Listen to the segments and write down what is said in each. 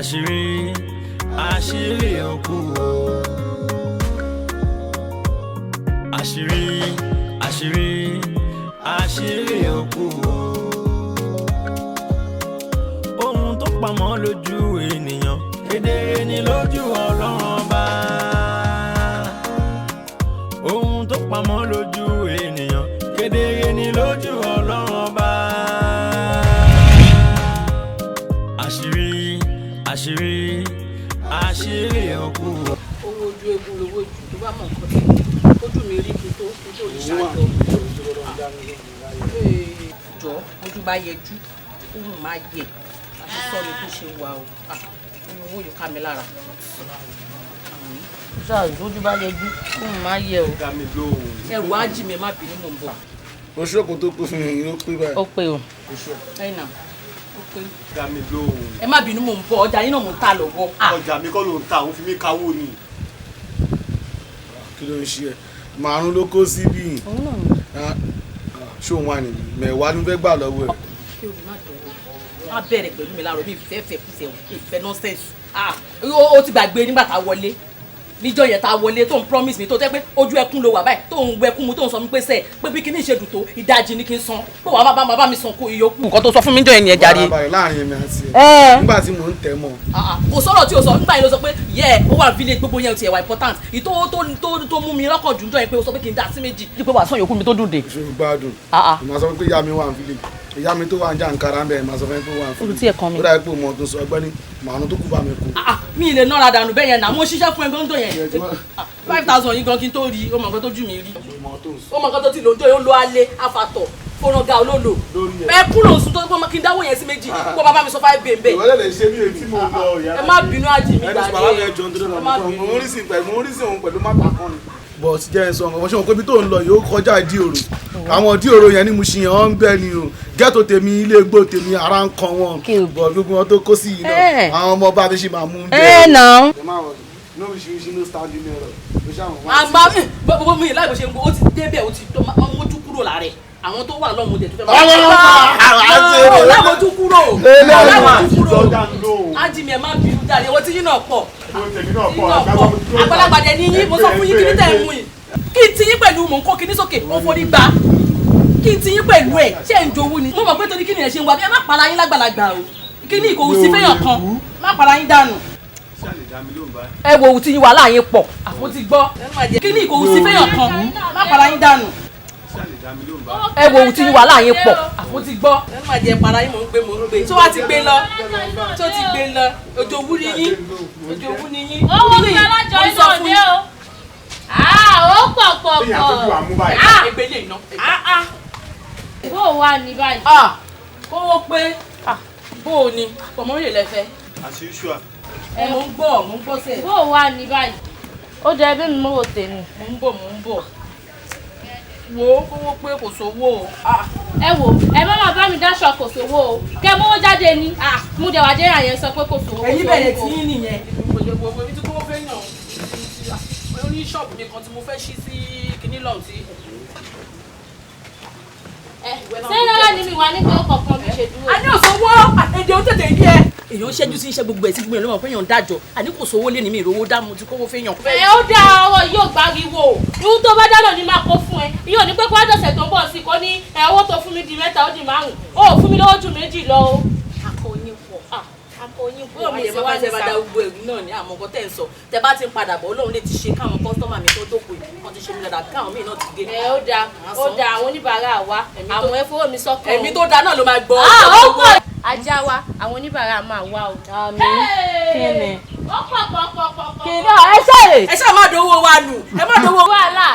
àṣírí òkú o. àṣírí òkú o. Ohun tó pamọ́ lójú ènìyàn kedere ni lójú Ọlọ́run Ọba. Ohun tó pamọ́ lójú ènìyàn kedere ni lójú Ọlọ́run Ọba. àṣírí òkú. Owó ojú egun lówó jù tó bá mọ̀ nǹkan tí ojú mi rí kí tó ní ṣàjọ. Jọ ojú bá yẹjú ohun máa yẹ àti sọ́ọ̀rọ̀ tó ṣe wà o. Owó yóò ká mi lára. Ṣáà ojú bá yẹjú ohun máa yẹ o. Ẹrù á jì mí má bínú mò ń bọ̀. Oṣù òkú tó pé fún yín ló pé báyìí. Ó pé o. Ẹ̀yìn náà. Ẹ má bínú mò ń bọ̀, ọjà yín náà mò ń tà lọ́wọ́. Ọjà mi kọ́ ló ń ta, òun fi mí kawó ni. Kí ló ń ṣe ẹ? Márùn ló kó síbí. Ṣé òun wà ní mẹ́wàá ló fẹ́ gbà lọ́wọ́ ẹ̀? Kí o má dọ̀wọ́. Má bẹ̀rẹ̀ pẹ̀lú mi láàárọ̀ mi ìfẹ́ kúfẹ́ ìfẹ́ nọ́sẹ̀nsì. O ti gbàgbé nígbà tá a wọlé. Níjọ́ yẹn tá a wọlé tó ń promise mi tó tẹ́ pé ojú ẹkún ló wà báyìí tó ń wẹkún mu tó ń sọ mi pé sẹ́ẹ̀ pé bí kíní ìṣèdùn tó ìdajì ni kí n san pé wàá bá mi san kó ìyókù. Nǹkan tó sọ fún mi níjọ́ yẹn ni ẹ jàre. Láàrin èmi àti ẹ nígbà tí mò ń tẹ̀ mọ́. Kò sọ̀rọ̀ tí o sọ nígbà yẹn ló sọ pé yẹ ó wà village gbogbo yẹn ti ẹ̀wà important ìtò tó mú mi lọ́kàn jù níjọ́ yẹn pé o sọ pé kí n dá sí méjì. dípò wàá sàn yòókù mi tó dùn dé. Ṣé o gbádùn? Màá sọ pé ìyá mi wà ní village ìyá mi tó wà ní jàǹkárá ń bẹ̀ màá sọ fẹ́ tó wà ní village. olùtí ẹ̀kan mi. Ó dà pé mo tó sọ ọgbẹ́ni màánú tó kú bá mi kú. Mi ì lè nọ́ra dànù bẹ́ẹ̀ yẹn náà mo ṣiṣẹ́ fún ẹ gbọ́ndọ̀ yẹn 5,000 yìí gan kí n tó rí o mọ̀ nǹkan tó jù mí rí o mọ̀ nǹkan tó ti lò ń jọ yóò lo alẹ́ afatọ̀ fọ́nàgà olólo ẹ kú lòun sùn tó kọ́ kí n dáwọ́ yẹn sí méjì kó bàbá mi sọ 5 bèbè. ìwọ́lẹ̀ lè ṣe bí èyí tí mo lọ ìyá. ẹ má bínú àjì mi gbàdé mo ń rí sí òun pẹ̀lú má pàkán ni. bọ̀ sí jẹ́ ẹ̀sọ́ ọ̀gá ṣé wọn kó ibi tó ń lọ yóò kọjá ìdí òrò àwọn ìdí òrò yẹn ni mo ṣì yàn án ń bẹ́ ni o ghetto tèmi ilé igbó tèmi ara ń kan wọn bọ̀ gbogbo wọn tó kó sí yìí náà àwọn ọmọ bá mi ṣe máa mú un bẹ́ẹ̀. náà. no oríṣiríṣi no standing error ló ṣàwọn wá. àgbà mi gbogbo mi láì bó ṣe ń gbó ó ti débẹ̀ ó ti mójú kúrò láàrẹ̀ àwọn tó wà lọ́mú dẹ̀ tó fẹ́ máa lámójú kúrò ájìmí ẹ̀ má bínú jáde owó tí yín náà pọ̀ àgbàlagbà dẹ̀ ní yín mo sọ fún yín kí ní tẹ̀ ń mú yìí kí n ti yín pẹ̀lú mò ń kó kíní sókè ó forí gbá kí n ti yín pẹ̀lú ẹ̀ ṣé ń jowú ni mo mọ̀ pé torí kí ni ẹ̀ ṣe ń wá bí ẹ má para yín lágbàlagbà o kí ni ìkòwò sí fẹ́yàn kan má para yín dànù ẹ wo òun tí yín wà láàyè pọ̀ mo ti gbọ́ kí ni ìkòwò sí fẹ́yàn kan má para yín dànù ẹ wo òun tí yín wà láàyè pọ̀ mo ti gbọ́ ẹ má jẹ para yín mò ń gbé tí wàá ti gbé lọ tí ó ti gbé lọ òjò wú ni yín òjò wú ni yín. owó mi alájọ iná òde o ó pọ̀ ẹgbẹ́ lè ná. bó o wà ní báyìí. kówó pé bó o ní pọ̀mọ́ rè lẹ́fẹ̀ẹ́. àṣìṣúà. ẹ mò ń gbọ́ sẹ́ẹ̀. bó o wà ní báyìí. ó jẹ ẹbí mi mọ́wọ́ tèmi. mò ń bọ̀. wo kówó pé kò sówó o. ẹ wò ẹ bá máa bá mi dáṣọ kò sówó o kẹ mọ́wọ́ jáde ní. mo dẹ̀ wá jẹ́ àyẹ̀ sọ pé kò sówó. ẹ̀yin bẹ̀rẹ̀ tí yín nìyẹn. gbogbo ibi tí kówó fẹ́ yàn ó ní ṣọ́ọ̀bù mi kan tí mo fẹ́ ṣí sí kinní lọ́hùn sí. ṣé lọ́la ni mi wà ní pé ó kọ̀ọ̀kan bí ṣe dúró. a ní òṣòwò èdè ó tètè ní ẹ. èèyàn ṣẹ́jú sí iṣẹ́ gbogbo ẹ̀ sí gbogbo ẹ̀ lọ́wọ́ fẹ́yàn dájọ́ àní kò sówó lé ní mi ìrówó dá mo ti kówó fẹ́yàn. ó dá ọwọ́ yóò gbáriwo irú tó bá dáná ni máa kó fún ẹ yóò ní pé kó àjọṣe tó ń bọ̀ sí kó ní owó tó fún mi di 3 ó di 5 ó fún mi lówó ju 2 lọ o. akọyin pọ̀ bóyá mi ṣe wá ṣe bá da gbogbo ẹ̀rù náà ní àmọ́ nǹkan tẹ̀ ń sọ tẹ bá ti ń padà bọ̀ Ọlọ́run lè ti ṣe káwọn kọ́sítọ́mà mi tó dókòó yìí wọ́n ti ṣe mi dáadáa káwọn míì náà ti dé. ó da àwọn oníbàárà wa àwọn ẹ fowó mi sọ́kàn. ẹ̀mí tó da náà ló máa gbọ́. ó pọ̀ ajá wa àwọn oníbàárà máa wá o. kíni ó pọ̀. kíni ẹ ṣáà má dowó wa nù ẹ má dowó wàhálà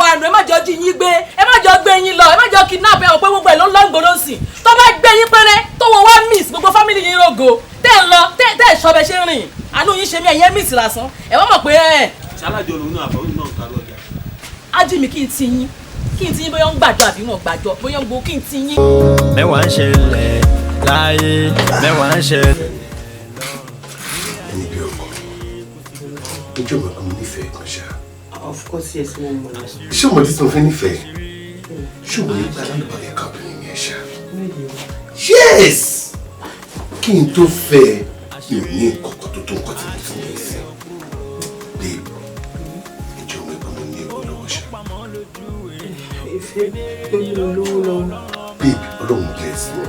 wa nù ẹ má jọ jí yín gbé ẹ má jọ gbé yín lọ ẹ má jọ kidnap ẹ ò pé gbogbo ẹ ló ń lọ gbòòrò sí tó bá gbé yín pẹ́rẹ́ tó wọ wá miss gbogbo family yín rògo tẹ́ ẹ lọ tẹ́ ẹ ṣọbẹ ṣe rìn àánú yín ṣe mí ẹ̀yẹ miss lásán ẹ wọ́n mọ̀ pé ẹ̀. ṣálájọ lòun náà àbọ̀rún náà kárí ọjà. ájí mi kí n ti yín bóyá ń gbàjọ àbí wọn gbàjọ bóyá ń gbó kí n ti yín. mẹ́wàá ń ṣẹlẹ̀ láyé mẹ́wàá ń ṣẹlẹ̀. ẹni bí ọkọ ojú ọmọ kan nífẹ̀ẹ́ kan ṣá. of course yes mo mọ̀. ṣé ọmọdé tí mo fẹ́ nífẹ̀ẹ́ ṣùgbọ́n nípa alábàárẹ̀ company ni ẹ ṣá. yes kí kí n tó fẹ́ mi ò ní kọ̀kọ́ tó tó nǹkan tí mo ti ní sí. Babe, ìjọ mi pé mo ní ewu lọ́wọ́ ṣá. Ìfẹ́ olówó lọ́wọ́. Babe, Ọlọ́run bless me.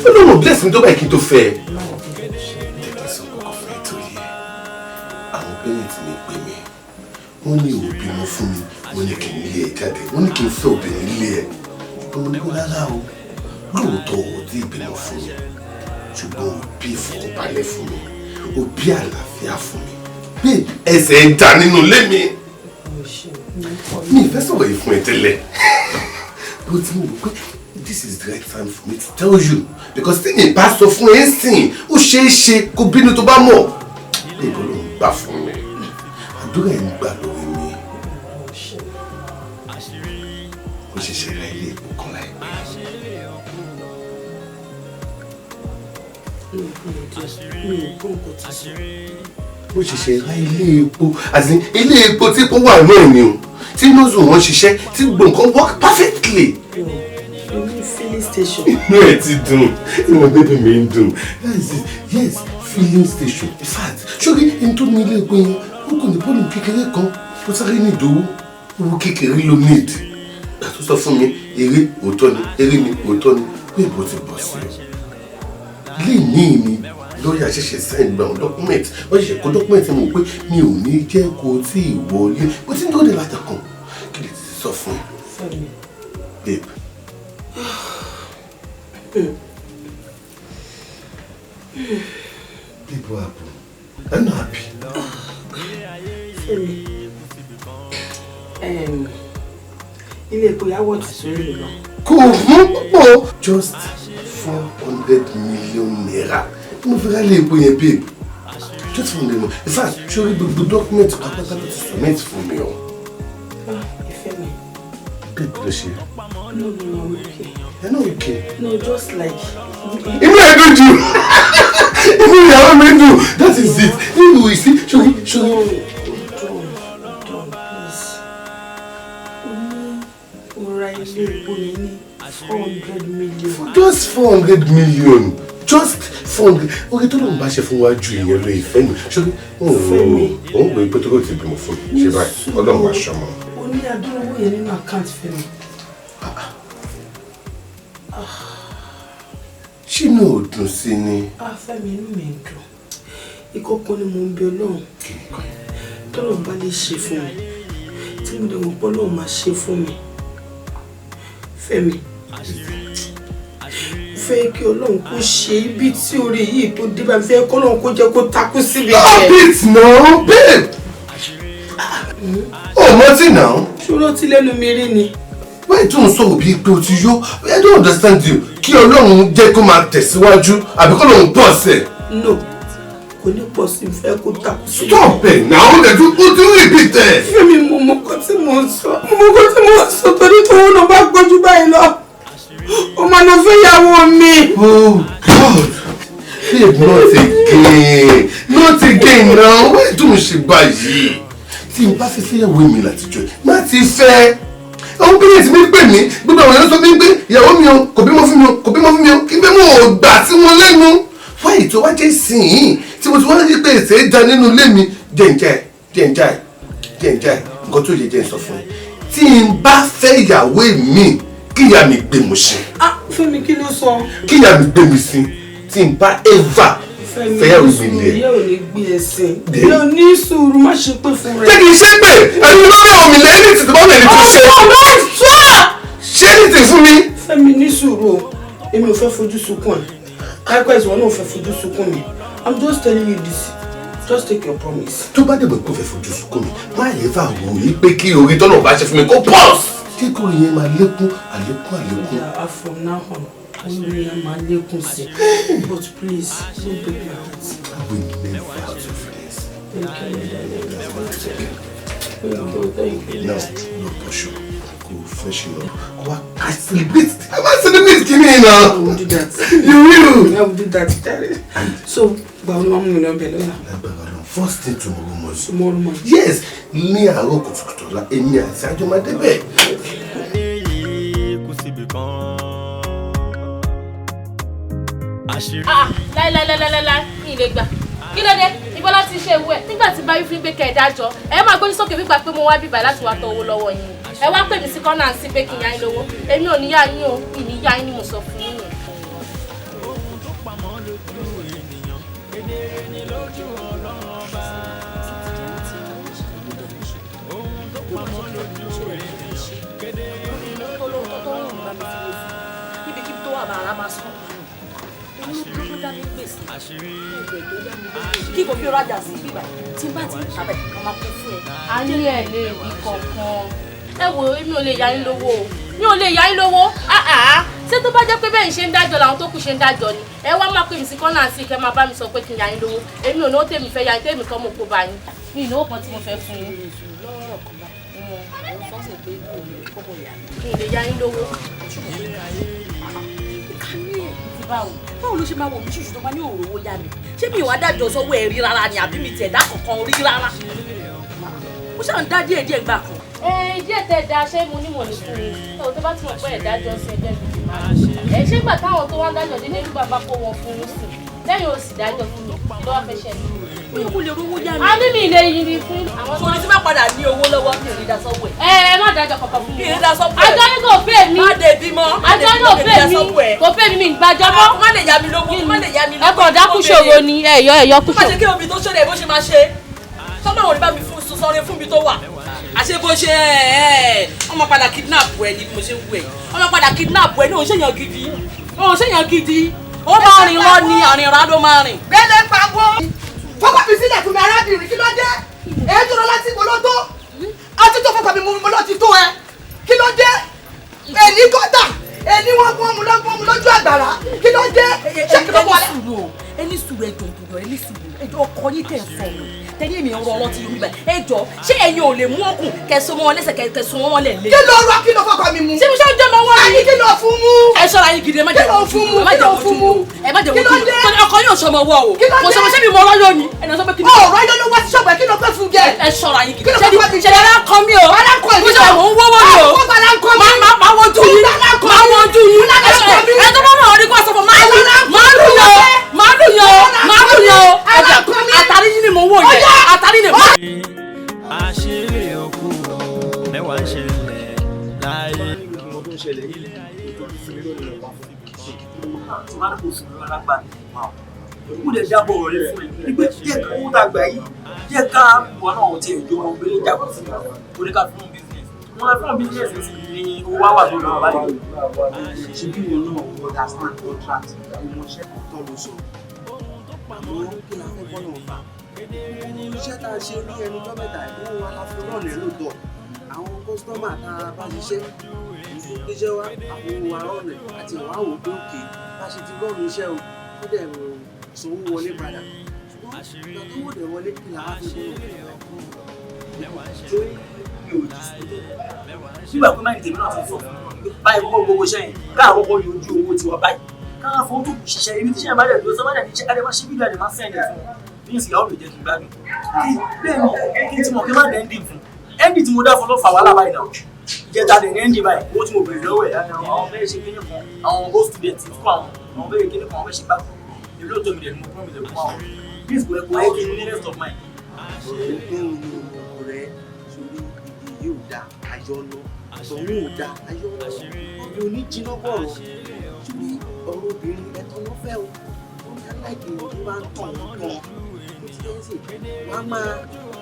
Ọlọ́run bless me tó báyìí kí n tó fẹ́. Tẹ̀lé sọ kọ́kọ́ fún ètò yìí. Àwọn pẹ́rẹ́ǹtì mi pè mí. Wọ́n ní òbí mo fún mi, wọ́n ní kí n lé ẹ jáde, wọ́n ní kí n fẹ́ obìnrin lé ẹ. Mo ní kó rárá o, lóòótọ́ ò tí ì bímọ fún mi, ṣùgbọ́n òbí ìfọ̀kànbalẹ̀ fún mi, òbí àlàáfíà fún mi. Bí ẹsẹ̀ ń dà nínú ilé mi. Mi ìfẹ́ sọ̀rọ̀ yìí fún ẹ tẹ́lẹ̀. Bó ti mú pé this is the right time for me to tell you because tí mi bá sọ fún ẹ sìn, ó ṣeé ṣe kó bínú tó bá mọ̀. Bébí ló ń gbà fún mi, àdúrà ẹ̀ ń gbà lórí mi. Ó ṣẹ̀ṣẹ̀ ra ilé epo kan láìpẹ́. Ó ṣẹ̀ṣẹ̀ ra ilé epo, àti ilé epo tí epo wà náà ni o, tí nọ́ọ̀sù wọn ṣiṣẹ́, tí gbọ̀ngàn work perfectly. Filling station. Inú ẹ̀ ti dùn, inú bébí mi ń dùn. Yes, filling station. In fact, ṣókè ẹni tó ní ilé epo yẹn, ó kò ní bọ́ọ̀lù kékeré kan, ó sáré ní ìdòwú, owó kékeré ló need. Ìgbà tó sọ fún mi, eré òótọ́ ni, eré mi òótọ́ ni, pé ìbò ti bọ̀ sí i. Ilé ìní mi lórí àṣẹṣe sign gba àwọn document, wọ́n ṣẹ̀ṣẹ̀ kó document mọ̀ pé mi ò ní jẹ́ kó tí ì wọlé, bó ti ń dóde látàkùn, kí lè ti sọ fún ẹ. Babe. People are happy. I'm not happy. Ilé epo yàwó ti sórí mi lọ. Kò fún púpọ̀. Just 400 million naira. Mo fi ra ilé epo yẹn, babe. Just 400 million. In fact, ṣorí gbogbo document pátápátá ló ti submit fún mi o. Ìfẹ́ mi. Babe, ló ṣe. No, I'm okay. You're not okay. No, just like. Inú ẹ̀ dùn jù. Inú ìyàwó mi dùn. That is it. Inú ìsí. Ṣorí. Don't, please. Ora ilé epo yẹn ní 400 million. Just 400 million. Just 400. Orí tó lóun bá ṣe fún wa ju ìyẹn lọ ìfẹ́ mi. Ṣorí. Òun gbé pétrol ti bímọ fún mi. Ṣé báyìí? Ọlọ́run wá ṣọmọ. Ó ní adúlówó yẹn nínú àkáǹtì Fẹ́mi. Ṣé inú ò dùn sí ni? Fẹ́mi, inú mi ń dùn. Ìkọ̀kọ̀ ni mo ń bẹ Ọlọ́run. Tọ́lọ́run bá lè ṣe fún mi. Tí mo dẹ̀ mọ̀ pé Ọlọ́run máa ṣe fún mi. Fẹ́mi. Fẹ́ kí Ọlọ́run kó ṣe ibi tí orí yìí tó dé bá mi fẹ́ kí Ọlọ́run kó jẹ́ kó takú síbi Stop it now, babe! Oh, nothing now. Ṣòro tí lẹ́nu mi rí ni. Why don't sọ̀rọ̀ bíi pé o ti yó? I don't understand you. Kí Ọlọ́run jẹ́ kó máa tẹ̀síwájú àbí kó lóun pọ̀ sí ẹ̀. No, kò ní pọ̀ sí fẹ́ kó takú síbi. Stop it now, let you put you repeat it. Fẹ́mi, mo mọ̀ nǹkan tí mo ń sọ. Mo mọ̀ nǹkan tí mo ń sọ torí tó wọn náà bá gbójú báyìí lọ. Ó máa lọ fẹ́ ìyàwó mi. Oh God! Babe, not again now. Why don't ṣe báyìí? Tí n bá fi fẹ́yàwó mi látijọ́, má ti fẹ́. Àwọn pílẹ̀tì mi pè mí, gbogbo àwọn èèyàn sọ fún mi pé ìyàwó mi o, kò bímọ fún mi o, kò bímọ fún mi o, kí n bẹ́ mọ̀ ò gbà sí wọn lẹ́nu. Wáyé tó wá jẹ́ sìn-ín tí mo ti wá rí pé èsè da nínú ilé mi, jẹ́ nǹkan tó yẹ jẹ́ sọ fún mi. Tí n bá fẹ́ ìyàwó mi, kí ìyá mi gbé mi sí. Fẹ́mi, kí ló sọ? Kí ìyá mi gbé mi sí, tí n bá ever fẹ́yàwó mi lẹ̀. Ìyá ò ní gbé ẹsẹ̀. Ìyá ò ní sùúrù, má ṣe pé fún rẹ. Ṣé kì í ṣe pé ẹni ló fẹ́yàwó mi lẹ̀ ẹni tí tó bá wọlé tó ṣe? Ṣé ẹni tí fún mi? Fẹ́mi, ní sùúrù o, èmi ò fẹ́ fojú sunkún ẹ̀. Likewise, wọn náà ò fẹ́ fojú sunkún mi. I'm just telling you this. Just take your promise. Tó bá dẹ̀bọ̀ kó fẹ́ fojú sunkún mi, má yẹ fà wò yí pé kí orí tọ́nà bá ṣe fún mi kó pọ́s. Kí kò yẹn máa lékún. From now on, only a man lékún sí. But please, don't break your heart. I will never have to face. Thank you. Now, no pressure. Go freshen up. Go and celebrate. I'm not celebrate Kimi now. I will do that. You will. I will do that. So, first thing tomorrow morning. Tomorrow morning. Yes. Ní àárọ̀ kùtùkùtù ọ̀la, èmi àti àjọ máa débẹ̀. láíláíláíláí ní ilé gbà kí ló dé ìbọn láti ṣe ewu ẹ nígbà tí báyìí fi ń gbé kẹ ẹ dájọ́ ẹ máa gbójú sókè wípé pé mo wá bíbá láti wá tọ owó lọ́wọ́ yín ẹ wá pè mí sí kọ́nà sí pé kí n yá yín lówó èmi ò ní yá yín o ìní yá yín ni mo sọ fún yín. ibikíbi tó wà bàrà máa sọ olùdókòwò dá mi gbèsè kí kò fi rajà sí bíbá tí n bá ti ń tàbẹ̀ kí wọ́n máa kó fún ẹ. a ní ẹ lè rí kankan ẹ wo èmi ò lè yá yín lówó o mi ò lè yá yín lówó ṣé tó bá jẹ́ pé bẹ́ẹ̀ ń ṣe ń dájọ́ làwọn tó kù ṣe ń dájọ́ ni ẹ wá máa pè mí sí kọ́nà sí kẹ́ máa bá mi sọ pé kí n yá yín lówó èmi ò ní ó tèmi fẹ́ yá yín tèmi kan mo kó bá yín mi ìnáwó kan tí mo fẹ́ fún yín. mi ì lè yá yín lówó. báwo ló ṣe máa wò mí ṣùṣù tó bá ní òróró yá mi ṣé mi ò wá dájọ́ sọ́wọ́ ẹ̀ rí rárá ni àbí mi tiẹ̀ dá kankan rí rárá ó ṣàn dá díẹ̀ díẹ̀ gbà kan. díẹ̀ tẹ́ da ṣé mo ní mò ní fún yín tó bá ti mọ̀ pé ẹ̀dájọ́ sí ẹgbẹ́ mi máa ṣe ṣé gbà táwọn tó wá ń dájọ́ dé nílùú bàbá kó wọn fún yín sí lẹ́yìn òsì dájọ́ fún mi ló wá fẹ́ ṣẹlẹ̀. ó yẹ kó lè rówó yá mi. a ní mi ilé yìí ni fún àwọn tó ní tí má padà ní owó lọ́wọ́ mi ò ní dá sọ́wọ́ ẹ̀. ẹ má dájọ́ kankan fún mi. mi ò ní dá sọ́wọ́ ẹ̀. àjọ yín kò fẹ́ mi. má dé bímọ. àjọ yín kò fẹ́ mi kò fẹ́ mi mi gbàjọ́ mọ́. má lè yá mi lówó má lè yá mi lówó. ẹ kàn dákú ṣòro ni ẹ̀yọ́ kú tó bá ṣòro. ṣe kí omi tó ṣẹlẹ̀ bó ṣe máa ṣe sọ́mọ́ òní bá mi fún sọ́rin fún mi tó wà àṣẹ bó ṣe ọmọ padà kidnap ẹ ní mo ṣe ń wù ẹ ọmọ padà kidnap ẹ ní òun ṣèyàn gidi ó máa rìn lọ ní àrìnrà ló máa rìn. gbẹ́lẹ́ pàgọ́ fọkàn mi sílẹ̀ fún mi arábìnrin kí ló dé èyí tó lọ láti mo ló tó ọtí tó fọkàn mi mo lọ ti tó ẹ kí ló dé èní gọ́tà èní wọ́n gbọ́n mu lójú àgbàrá kí ló dé ṣé kí ló wọlé. ẹni sùúrù ẹjọ ìdòdò ẹni sùúrù ẹjọ ọkọ yín tẹ̀ sọ̀rọ̀ tẹ́lẹ̀ èmi ọ̀rọ̀ ọlọ́tí yorùbá ẹjọ ṣé ẹ̀yin ò lè mú ọkùn kẹsàn mọ́ wọn lẹ́sẹ̀ kẹsàn wọn lẹ̀ lé. kí ló rọ kí ló fọkàn mi mu. ṣé mo ṣe ń jẹ́ mọ́ wọn rí. àyè kí ló fún mu. ẹ ṣọ́ra yín gidi ẹ má jẹ́ kí ló fún mu kí ló fún mu. ẹ má jẹ́ kí ló dé. ọkọ yóò ṣọmọ wọ o. kí ló dé. mo ṣe mo ṣe mi mọ ọlọ́yọ̀ ni ẹni sọ pé kí ni. ọ̀rọ̀ yóò ló wá sí ṣọ́ọ̀bù ẹ kí ló pẹ́ fún jẹ. ẹ ṣọ́ra yín gidi. kí ló fọkàn mi ṣe dára kọ mi o. wàhálà kọ mi. mo ṣe mò ń wọ́wọ́ mi o. máa wojú yín máa wojú yín. ẹ tó bá wọn rí kó sọ fún máa lù yọ àtàrí yín ni mo wò yẹ àtàrí ni mo. àṣírí òkú mẹ́wàá ń ṣẹlẹ̀ láyé. ọdún ṣẹlẹ̀ yìí kú lè jábọ̀ rẹ̀ fún ẹ nígbà jẹ́ ká owó dàgbà yìí jẹ́ ká wọn náà ti ìjọ wọn gbé jábọ̀ fún mi oníkà fún business wọn fún business ní owó wá wà lórí ọba yìí. ṣe bí wọn náà understand contract àwọn iṣẹ́ kan tó ló sọ àmọ́ kí la fẹ́ bọ́ náà fà iṣẹ́ tá a ṣe ní ẹnu tó mẹ́ta ìwọ́n wa la fi rọ́ọ̀nù lóòótọ́ àwọn kọ́sítọ́mà tá a bá ṣiṣẹ́ iṣẹ́ wa àwọn wa rọ́ọ̀nù àti ìwà wò pé òkè bá ṣe ti rọ́ọ̀nù iṣẹ́ o ó dẹ̀ sanwó wọlé padà ṣùgbọ́n ìgbà tó wọ́n dẹ̀ wọlé kí la wá fi nígbà pé máìlì tèmi náà ti sọ báyìí kọ́kọ́ gbogbo iṣẹ́ yẹn káàkọ́ kọ́ yọjú owó tiwa báyìí káà fún tó ṣiṣẹ́ ibi tí ṣe máa dẹ̀ tó sọ máa dẹ̀ ní ṣe adé máa ṣe bíbí adé máa sẹ́yìn fún bí n sì yàwó lè jẹ́ kí n gbádùn bẹ́ẹ̀ ni kí n ti mọ̀ kí n má dẹ̀ ending fún ending tí mo dá fún ló fà wàhálà báyìí náà ìjẹta dẹ̀ ní ending báyìí owó tí mo bèrè lọ́wọ́ ẹ̀ àwọn bẹ́ẹ̀ ṣe kíní kan àwọn go student fún àwọn bẹ́ẹ̀ kíní kan àwọn bẹ́ẹ̀ ṣe gbàgbọ́ èlò tó mi dẹ̀ ni mo promise fún àwọn please kò ẹ̀kọ́ ẹ̀ kí n ní rest of mind. ọ̀rẹ́ sórí ibi yóò da ayọ́nà tọ̀hún ò da ayọ́nà ọ̀rẹ́ oníjìnà bọ̀rọ̀ sórí ọ̀rọ̀ obìnrin ẹ̀tọ́ ló fẹ́ o ó ní aláìkè tó bá ń tàn wọ́n tàn ó ti yẹ sí wọ́n á máa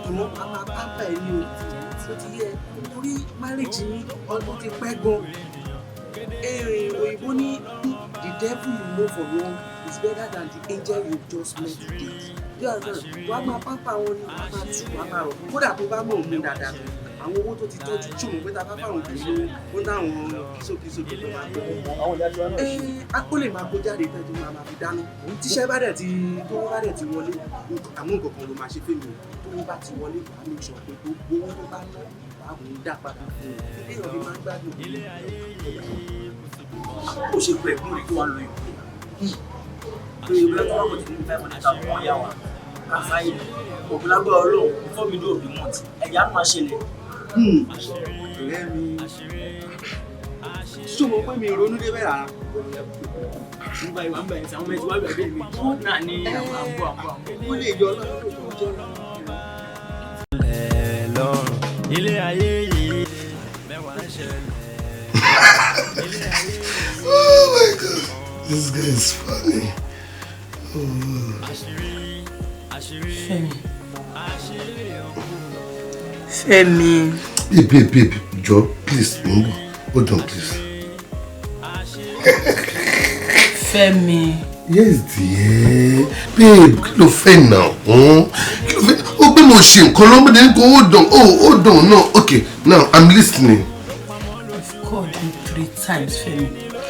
dùn á máa pápá ẹ̀ ní o ó ti yẹ nítorí márèjì ní ọdún ti pẹ́ gan òyìnbó ní the devil you know for long is better than the angel you just met today wàá máa pápá wọn ni wàá máa tù wàá máa rọ̀ kódà tó bá mọ̀ ọ́n dáadáa àwọn owó tó ti tọ́jú ṣùgbọ́n pé ta bá fáwọn obìnrin lówó ó láwọn kíṣòkíṣò tó máa gbé ó lè máa kó jáde tẹ́jú máa fi dáná tíṣẹ́ bá dẹ̀ ti tó bá dẹ̀ ti wọlé àwọn nǹkan kan ló máa ṣe fèmí tó bá ti wọlé wàá lè sọ pé gbogbo owó tó bá lọ wàá mú un dá padà fún un èèyàn fi máa ń gbádùn ó ṣe pé ẹ̀kún rẹ̀ kí wọ́n lo ìwé pé ìwé tó wọ́pọ̀ tí ní 500,000 wọ́n yá wa káfáyé ògùnlágbọ́ ọlọ́run fún mi ní òbí mọ́tì ẹ̀yà máa ṣẹlẹ̀. ọ̀rẹ́ mi ṣó mo pé mi ronú débẹ̀ rárá nígbà ìwà ń bẹ̀rẹ̀ sí àwọn ọmọ ẹ̀sìn wá bẹ̀rẹ̀ mi náà ní àbọ̀ ó lè yọ ọlọ́run tó kọjọ́ ilé ayé yìí mẹ́wàá ń ṣẹlẹ̀. Oh my God, this guy is funny. Fẹ́mi. Babe, Joe, please, hold on, please. Fẹ́mi. Yes, dear. Babe, kí ló fẹ́ now? Kí ló fẹ́? Ó gbé mo ṣe nǹkan lọ́mọdé ní kò hold on, no. Okay, now I'm listening. I've called you 3 times, Fẹ́mi.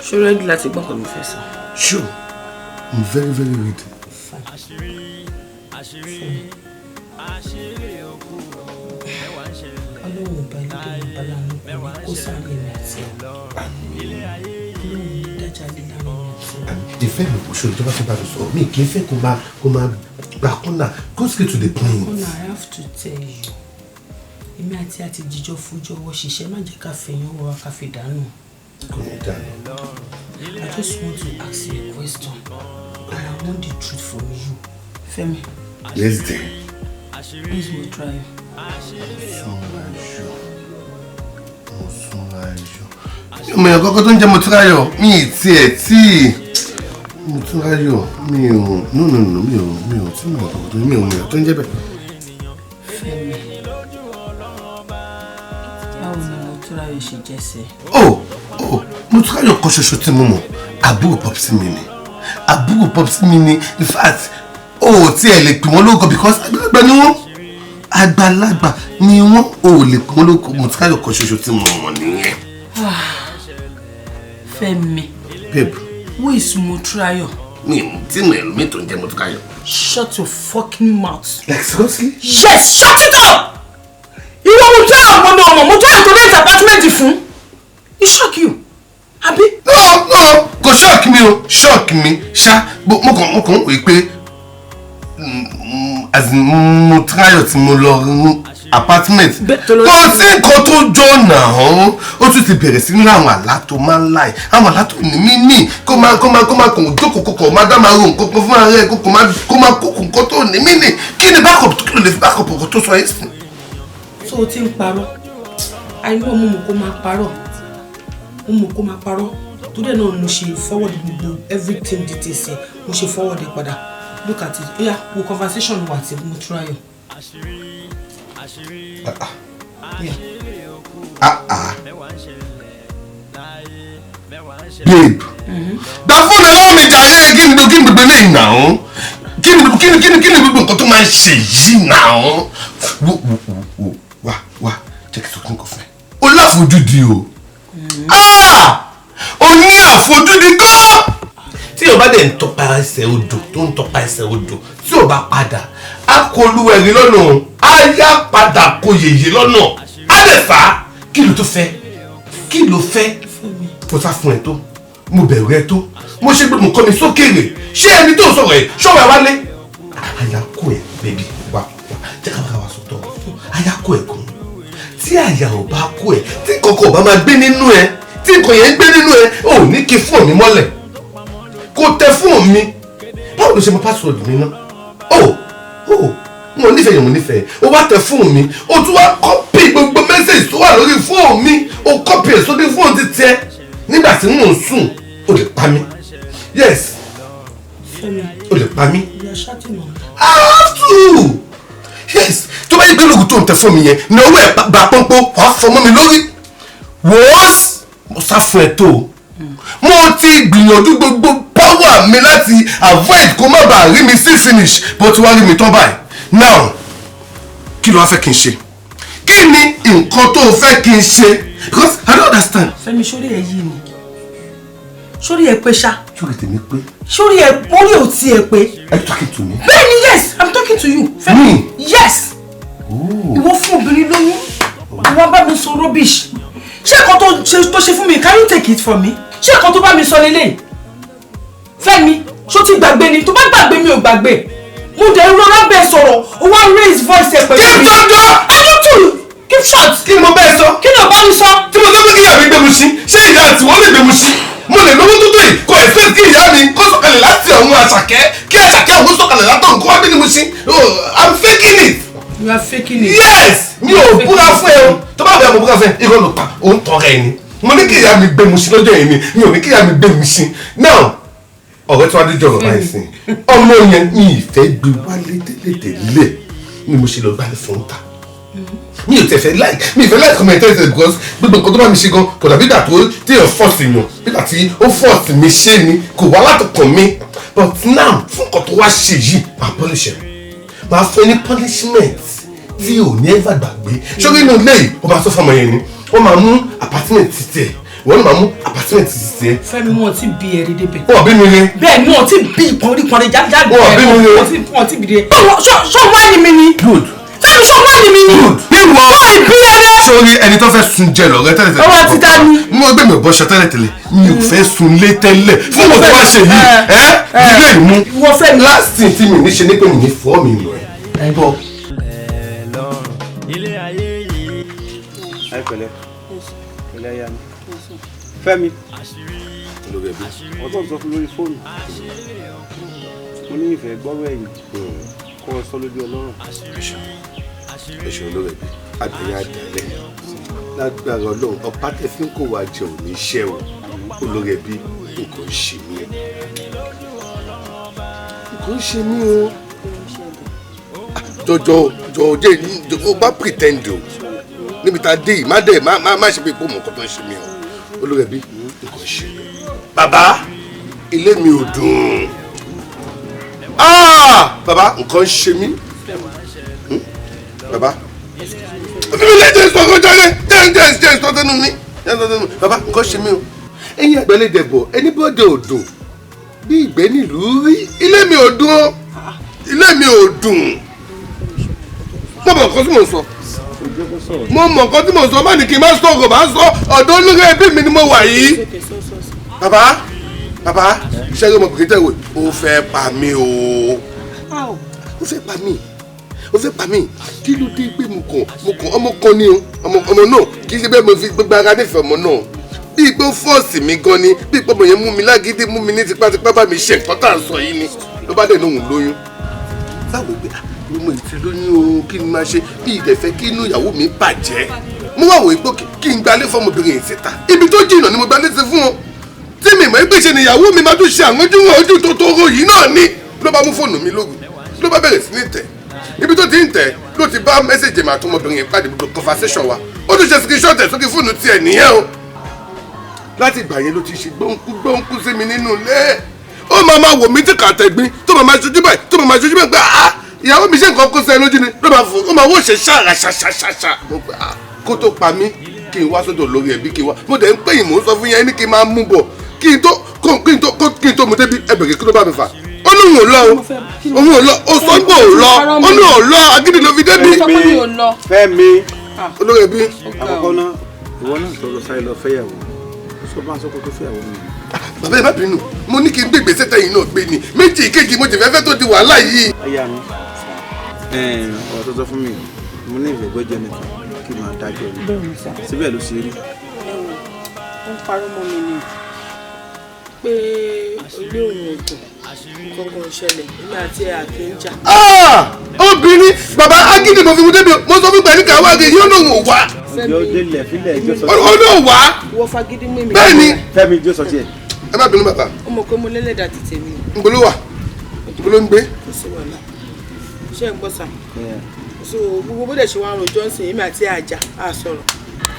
Ṣé o ready láti gbọ́ nǹkan mi fẹ́ sọ? Sure. I'm very, very ready. Ọlọ́run ọba ilé ìbálá ní kó sáré mi àti Ọlọ́run dájà lílá mi àti Ìfẹ́ mi kò ṣòro tó bá fẹ́ bá mi sọ̀rọ̀. Mi kì í fẹ́ kó máa gbà kọ́nà. Go straight to the point. Kọ́nà, I have to tell you. Èmi àti jíjọ fojú ọwọ́ ṣiṣẹ́ má jẹ́ ká fẹ̀yàn wọ́n ká fi dànù. Kò ní dànù. I just want to ask you a question and I want the truth from you. Fẹ́mi. Yes, dear. Please we'll try. Mo yàn kọ́kọ́ tó ń jẹ́ Motúnráyọ̀ mi tiẹ̀ tí Motúnráyọ̀ mi ò mi ò tí mo yàn kọ́kọ́ tó mi ò mọ̀ tó ń jẹ́ bẹ́ẹ̀. Fẹ́mi. Báwo ni Motúnráyọ̀ ṣe jẹ́ sí? Motúnráyọ̀ kan ṣoṣo tí mo mọ̀ àbúrò pọ́písì mi ni in fact tí ẹ lè pè wọ́n lórúkọ because àgbàlagbà ni wọ́n lè pè wọ́n lórúkọ Motúnráyọ̀ kan ṣoṣo tí mo mọ̀ nìyẹn. Fẹ́mi. Babe. Who is Motúnráyọ̀? Tí mo ẹ̀rù mi tó ń jẹ́ Motúnráyọ̀. Shut your fucking mouth. Like seriously? Yes, shut it up! Ìwọ Motúnráyọ̀ gbọ́dọ̀ ọmọ Motúnráyọ̀ tó rent apartment fún. It shock you, abi? No, kò shock mi ṣá mo kàn wí pé Motúnráyọ̀ tí mo lọ apartment kò sí nǹkan tó jọ náà ó tún ti bẹ̀rẹ̀ sí ní àwọn àlá tó máa ń láì àwọn àlá tó ní mímì kó máa kàn jókòó kókò má dá máa ro nǹkan kan fún ara ẹ̀ kó máa kókò nǹkan tó ní mímì kí ni backup kí ló lè fi backup ọkọ̀ tó sọ ẹ́ sí. So o ti ń parọ́ àìní ọmọ mo kó máa parọ́ tó dẹ̀ náà mo ṣe forward gbogbo everything details ẹ̀ mo ṣe forward ẹ̀ padà look at it oya wo conversation wa àti Motúnráyọ̀. Babe, da fún ẹ lọ́wọ́ mi jàre kí ni gbogbo eléyìí náà kí ni gbogbo nǹkan tó máa ń ṣe yìí náà wá jẹ́ kí n sọ kí n kò fẹ́ o láfojúdi o ní àfojúdi gan. Tí o bá dẹ̀ ń tọpa ẹsẹ̀ odò tí o bá padà á kó olúwẹ̀rí lọ́nà á yá padà kó yèyé lọ́nà á lè fà á kí ló fẹ́ mo sá fún ẹ tó mo bẹ̀rù ẹ tó mo ṣe gbé mo kọ́ mi sókèrè ṣé ẹni tó sọ̀rọ̀ ẹ ṣọ́wọ́ ẹ wálé àyà kó ẹ bèbí wá jẹ́ ká bá wa sọ̀tọ̀ àyà kó ẹ gan tí àyà ò bá kó ẹ tí kọ̀ọ̀kan ò bá máa gbé nínú ẹ tí nǹkan yẹn ń gbé nínú ẹ ò ní kí fóònù mi mọ́lẹ̀ kò tẹ fóònù mi báwo ló ṣe mọ password mi náà mo nífẹ̀ẹ́ yẹn mo nífẹ̀ẹ́ o wá tẹ fóònù mi o tún wá kọ́pì gbogbo mẹ́sẹ̀jì tó wà lórí fóònù mi o kọ́pì ẹ̀ sórí fóònù ti tẹ nígbà tí mò ń sùn o lè pa mí yes o lè pa mí I have to yes tó bá yẹ pé lóògùn tó ń tẹ fóònù mi yẹn ní owó ẹ̀ bá pọ́npọ́ wàá fọmọ́ mi lórí wọ́ọ́sì mo sá fún ẹ tó mo ti gbìyànjú gbogbo power mi láti avoid kó má bàa rí mi sí finish bó ti wá rí mi tán báyìí now kí ló wá fẹ́ kí n ṣe kí ni nǹkan tó fẹ́ kí n ṣe because I don't understand. Fẹ́mi sórí ẹ yìí ni sórí ẹ pé ṣá. sórí tèmi pé. sórí ẹ orí ò tí ẹ pé. Are you talking to me. bẹ́ẹ̀ni yes I'm talking to you. Fẹ́mi yes. ìwọ fún obìnrin lóyún ìwọ bá mi sọ rubbish ṣé ẹ̀kan tó ṣe fún mi can you take it from me ṣé ẹ̀kan tó bá mi sọ lélẹ̀ Fẹ́mi ṣó ti gbàgbé ni tó bá gbàgbé mi ò gbàgbé mo dẹ̀ rọra bẹ́ẹ̀ sọ̀rọ̀ o wá raise voice ẹ̀ pẹ̀lú mi. keep short I want to keep short. kí ni mo bẹ́ẹ̀ sọ. kí ni o bá mi sọ. tí mo sọ pé kí ìyá mi gbé mu sí ṣé ìyá àti wọ́n lè gbé mu sí mo lè lówó tó tó yìí kò ẹ̀ fẹ́ is kí ìyá mi kó sọ̀kalẹ̀ láti ọ̀run Àṣàkẹ́ kí Àṣàkẹ́ òun sọ̀kalẹ̀ látọ̀run kó wá bí ni mo ṣe I'm faking it. You are faking it. Yes mi ò búra fún ẹ o tó bá bẹ̀rẹ̀ mo búra fún ẹ irọ́ ló pa òun tọrẹ ẹ ni mo ní kí ìyá mi gbé mu sí lọ́jọ́ yẹn ni mi ò ní kí ìyá mi gbé mu sí now ọ̀rẹ́ tí wọ́n á dé jọ̀rọ̀ báyìí sí ọmọ yẹn mi ìfẹ́ gbé wá létélé ni mo ṣe lọ gbálẹ̀ fún ta mi ò tẹ̀fẹ̀ like mi ìfẹ́ like comment tẹ́lẹ̀ because gbogbo nǹkan tó bá mi ṣe gan kò dàbí ìgbà tó téèyàn force yàn nígbà tí ó force mi ṣe ni kò wá látọkàn mi but now fún nǹkan tó wá ṣe yìí máa polish ẹ̀ máa fẹ́ ní punishment tí ò ní ẹ̀fà gbàgbé ṣókè inú ilé yìí ó máa sọ fún ọmọ yẹn ni ó máa mú apartment títí ẹ̀ wọ́n máa mú apartment títí ẹ̀. Fẹ́mi wọn ti bí ẹ̀rí débẹ̀. wọ́n bí mi ni. bẹ́ẹ̀ ni wọn ti bí ìpọ́nrí jáde. wọ́n bí mi ni. wọ́n ti bí dé. ṣọ́ wá ní mi ni. good. Fẹ́mi ṣọ́ wá ní mi ni. good. bí wọ́n bí ẹ̀rẹ́. sórí ẹni tó fẹ́ sun jẹ lọ rẹ tẹ́lẹ̀. ọwọ́ ti ta ni. mo gbé mi ò bọ́ṣọ tẹ́lẹ̀ mi ò fẹ́ sun lé tẹ́lẹ̀ fún mo tó wá ṣe yìí ilé ìmú. wọ́n fẹ́ mi. last thing tí mi ní ṣe ní pé mi ní fọ́ mi lọ ẹ̀ bọ́. ẹ pẹ̀lẹ́ pẹ̀lẹ́ ya mi Fẹ́mi ọtọ sọ fún lórí fóònù mo ní ìfẹ́ gbọ́rọ̀ ẹ̀yìn kó o sọ lójú Ọlọ́run. ẹ̀ṣọ́ olórí ẹ̀bí àgbẹ̀yìn àdàlẹ̀ lágbára Ọlọ́run ọ̀pá tẹ̀fí ń kó wa jẹ òní iṣẹ́ o olórí ẹ̀bí nǹkan ń ṣe mí o nǹkan ń ṣe mí o jọjọ jẹ́ bá pretend o níbi tá a dé yìí má ṣe pé ipò mọ̀ nǹkan tó ń ṣe mí o olórí ẹ̀bí nǹkan ń ṣe mí bàbá ilé mi ò dùn bàbá nǹkan ń ṣe mí bàbá mi lè jẹ́ ìsọ̀kan jẹ́ ìsọ̀tẹ́nu mi bàbá nǹkan ṣe mí o ẹ̀yin àgbẹ̀lẹ̀dẹ̀ bọ̀ ẹni bọ́dẹ̀ ò dùn bí ìgbẹ́ nílùú rí ilé mi ò dùn ilé mi ò dùn mo mọ̀ nǹkan tí mò ń sọ mo mọ̀ nǹkan tí mò ń sọ má ní kí n má sọ̀rọ̀ má sọ ọ̀dọ̀ olórí ẹbí mi ni mo wà yìí bàbá ṣẹ́gun ọmọkùnrin tẹ̀wé ó fẹ́ pa mí o ó fẹ́ pa mí ó fẹ́ pa mí kí ló dé pé mo kàn ọmọ kan ni o ọmọ náà kì í ṣe bẹ́ẹ̀ mo fi gbogbo ara nífẹ̀ẹ́ ọmọ náà bí ipò fọ́ọ̀sì mi gan ni bí ipò ọmọ yẹn mú mi lágídí mú mi ní tipátipá bá mi ṣe nǹkan tá à ń sọ yìí ni ló bá dẹ̀ lóhùn lóyún báwo pé mo ti lóyún o kí ni máa ṣe bí ìdẹ̀fẹ́ kí inú ìyàwó mi bàjẹ́ mo wá wò ipò kí n gbalé fọmọbìnrin yìí síta ibi tó jìnnà ni mo gbalé sí fún wọn tí mi mọ̀ pé ṣe ni ìyàwó mi máa tún ṣe àwọn ojú tó tóró yìí náà ni ló bá mú fóònù mi lóru ló bá bẹ̀rẹ̀ sí ní tẹ̀ ibi tó ti ń tẹ̀ ló ti bá mẹ́sẹ̀jì mà tó ọmọbìnrin yẹn pàdé gbogbo conversation wa ó tún ṣe screenshot ẹ̀ sókè fóònù tiẹ̀ nìyẹn o láti ìgbà yẹn ló ti ṣe gbóǹkú sí mi nínú ilé ó máa wò mí tí kà tẹ̀gbín tó máa ṣojú báyìí tó máa ṣojú báyìí pé ìyàwó mi ṣe nǹkan kó sẹ́yìn lójú ni ló máa fò ó máa wò ṣe ṣáàrà ṣàṣàṣàṣà mo pé kó tó pa mí kí n wá sọ́dọ̀ lórí ẹbí kí n wá mo dẹ̀ ń pè yín mò ń sọ fún yẹn ní kí n máa mú bọ̀ kí n tó mo débi ẹbẹ̀rẹ̀ kí ló bá mi fà ó ní òun ò lọ òun ò lọ ó sọ pé òun lọ ó ní òun lọ agídí ló fi débi. Fẹ́mi olórí ẹbí. àkọ́kọ́ náà ìwọ náà sọ̀rọ̀ sáré lọ fẹ́yàwó sọ bá ń sọ́kò tó fẹ́yàwó mi. bàbá ẹ má bínú mo ní kí n gbé ìgbésẹ̀ tẹ̀yìn náà gbé ni méjì ìkejì mo ti fẹ́fẹ́ tó di wàhálà yìí. aya mi ọ̀rọ̀ tó sọ fún mi mo ní ìfẹ́ gbọ́jọ́ nìkan kí n máa dájọ́ ni síbẹ̀ ló ṣe rí. ó ń parọ́ mọ́ mi ni pé ilé òun ò dùn kankan ìṣẹ̀lẹ̀ nígbà tí àti ń jà. obìnrin bàbá agídí mo fi mu débi mo sọ fún gbẹ̀rù káwá gé yóò lóun ò wá. yóò délẹ̀ fílẹ̀ ìjọ sọ ó lóun wá. wọ́n fagídí mú mi. bẹ́ẹ̀ni Fẹ́mi ìjọ sọ tiẹ̀. ẹ má bínú bàbá. ó mọ̀ pé mo lẹ́lẹ̀dà ti tèmi. ngbolo wà ngbolo ń gbé. kò sí wàhálà ṣé ń gbọ́ sà. so gbogbo bó dẹ̀ ṣe wá ń rojọ́ ń sìn èmi àti àjà á sọ̀rọ̀.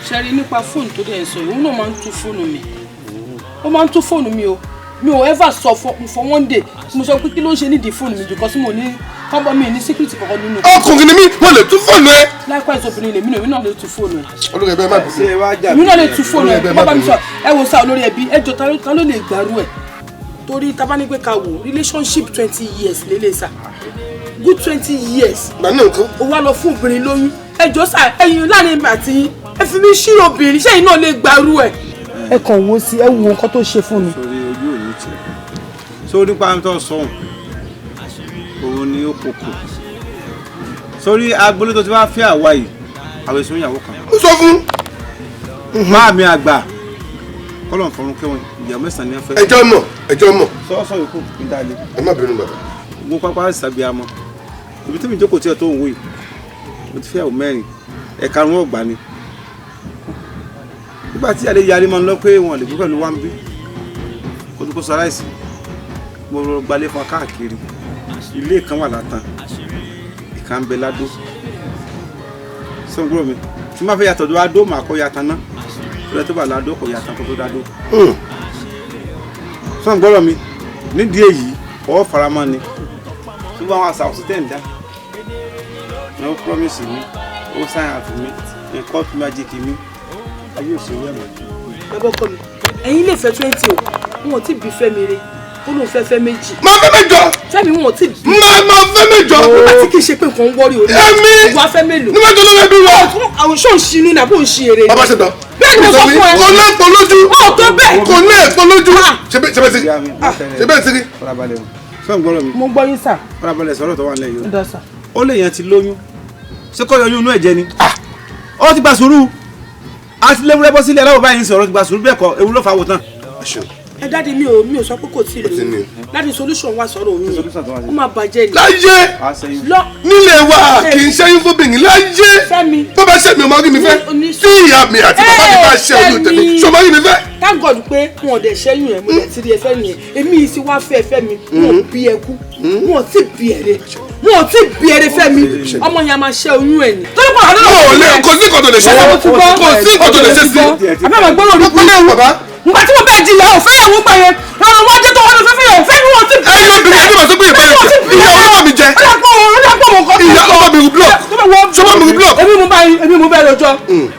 ṣẹ́rí nípa fóònù tó dẹ̀ ń sọ ìwọ́n náà máa ń tú fóònù mi ó máa ń tú fóònù mi o mi ò ever sọ for one day mo sọ pé kí ló ń ṣe nídìí fóònù mi because mo ní kọ́bọ̀ mi ní secret kankan nínú. ọkùnrin ni mí wọ́n lè tú fóònù ẹ. likewise obìnrin lèmi náà èmi náà lè tú fóònù ẹ. olórí ẹbí ẹ má bínú. èmi náà lè tú fóònù ẹ bàbá mi sọ ẹ wo sá olórí ẹbí ẹ jọ ta ló lè gbàrú ẹ torí tá bá ní pé ká wò relationship 20 years lélẹ̀ sá good 20 years. gbàgbé nǹkan. o wá lọ fún obìnrin lóyún ẹ jọ sá ẹyin láàrin mi àti yín ẹ fi mí ṣí obìnrin ṣẹ́yìn náà lè gbàrú ẹ. ẹ kàn wo sí ẹ wo nǹkan tó ṣe fún mi. sórí ojú òní tì so nípa tó sọ̀hún òun ni ó kókò sórí agbolé tó ti wá fẹ́ àwa yìí àwọn èso ìyàwó kan. ó sọ fún. máa mi àgbà kọ́lọ̀ fọ̀run kẹ́wọ̀n ìyàwó mẹ́sàn-án ní afẹ́. ẹjọ́ mọ̀. sọ́ọ́sọ́ yòókù ń dálé. ẹ má bínú bàbá. mo pápá ṣàbí amọ̀ ibi tí mi jókòó tí ẹ tó ń wò yìí mo ti fẹ́ àwọn mẹ́rin ẹ̀ka rún ọ̀gbà ni. nígbà tí adé yarí máa ń lọ pé wọn lè gbé pẹ̀lú wá ń bí kó sọ aláìsí mo rọ gbalẹ̀ fún káàkiri ilé kan wà látàn ìka ń bẹ ládó sọ́ngbọ́n mi tí máa fẹ́ yàtọ̀ tó adó màá kọ́ yàtọ̀ náà lọ́dọ̀ tó bá ládó kò yàtọ̀ tó dádó. sọ́ngbọ́n mi nídìí èyí ọwọ́ faramọ́ ni tí wọ́n wá sàkóso tẹ̀ ń dá no promise mi ó sign out mi ní court magic mi ayé òṣèré ẹ̀ mọ́. bàbá ọkọ mi ẹ̀yin lè fẹ́ 20 o wọn ò tí bí Fẹ́mi re ó lóun fẹ́ fẹ́ méjì. máa fẹ́ mẹ́jọ. Fẹ́mi wọn ò tí bí. máa fẹ́ mẹ́jọ. nígbà tí kì í ṣe pé nǹkan ń wọ́rí o. ẹ̀mí ìwà fẹ́ mélòó. nígbà tó lọ́wọ́ bí wọ́n. àwọn ṣó ń ṣinú ní àbó ń ṣi èrè. bàbá ṣe tán. bẹ́ẹ̀ ni mo sọ fún ẹ. kò ní èpò lójú. ó tó bẹ́ẹ̀. kò ní èpò lójú. ṣe bẹ́ẹ̀ ti rí. sọ́ngbọ́n mi. mo gbọ́ yín sà. farabalẹ̀ sọ̀rọ̀ tó wà nílẹ̀ yìí. ó dá sà. ó lè yẹn ti lóyún ṣé kọ́ yọyún inú ẹ̀jẹ̀ ni. ó ti gba sùúrù àti lẹ́wúrẹ́ bọ́ sílẹ̀ aláwọ̀ báyìí ń sọ̀rọ̀ ti gba sùúrù bẹ́ẹ̀ kọ́ ewu ló fa wò tán. ẹ dáàdi mi ò sọ pé kò tí ì lóyún dáàdi solution wa sọ̀rọ̀ òun yẹn ó máa bàjẹ́ ni. láyé nílé wa kì í ṣẹ́yún fóbìnrin láyé bó bá ṣe mi ò máa rí mi fẹ́ tí ìyá mi àti bàbá mi bá ṣe oyún tèmi ṣó máa rí mi fẹ́. thank God pé wọn ò dẹ̀ ṣẹ́yún ẹ̀ mo dẹ̀ ti rí ẹ fẹ́ nìyẹn èmi yìí sì wá fẹ́ fẹ́ mi wọn ò bí ẹ kú wọn ò tí bí ẹ rẹ wọn ò tí bí ẹ rẹ fẹ́ mi ọmọ yẹn a máa ṣẹ́ oyún ẹ̀ ni. torí pé àdúrà kò sí nǹkan tó lè ṣe kò sí nǹkan tó lè ṣe sí. àbẹ̀wò gbọ́dọ̀ rí kúlẹ̀ wò ngbà tí mo bẹ́ẹ̀ jìyà ò fẹ́yàwó gbà yẹn lọ́nà wọ́n jẹ́ tó wọ́n lọ fẹ́ fẹ́yàwó fẹ́ mi wọ́n ti bí. ẹyọ obìnrin ẹni màá tó gbé ìbéèrè jẹ ìyá ọlọ́mọ mi jẹ ìyá ọlọ́mọ mi block ṣọwọ́ mi block. èmi mú bẹ́ẹ̀ lọ́jọ́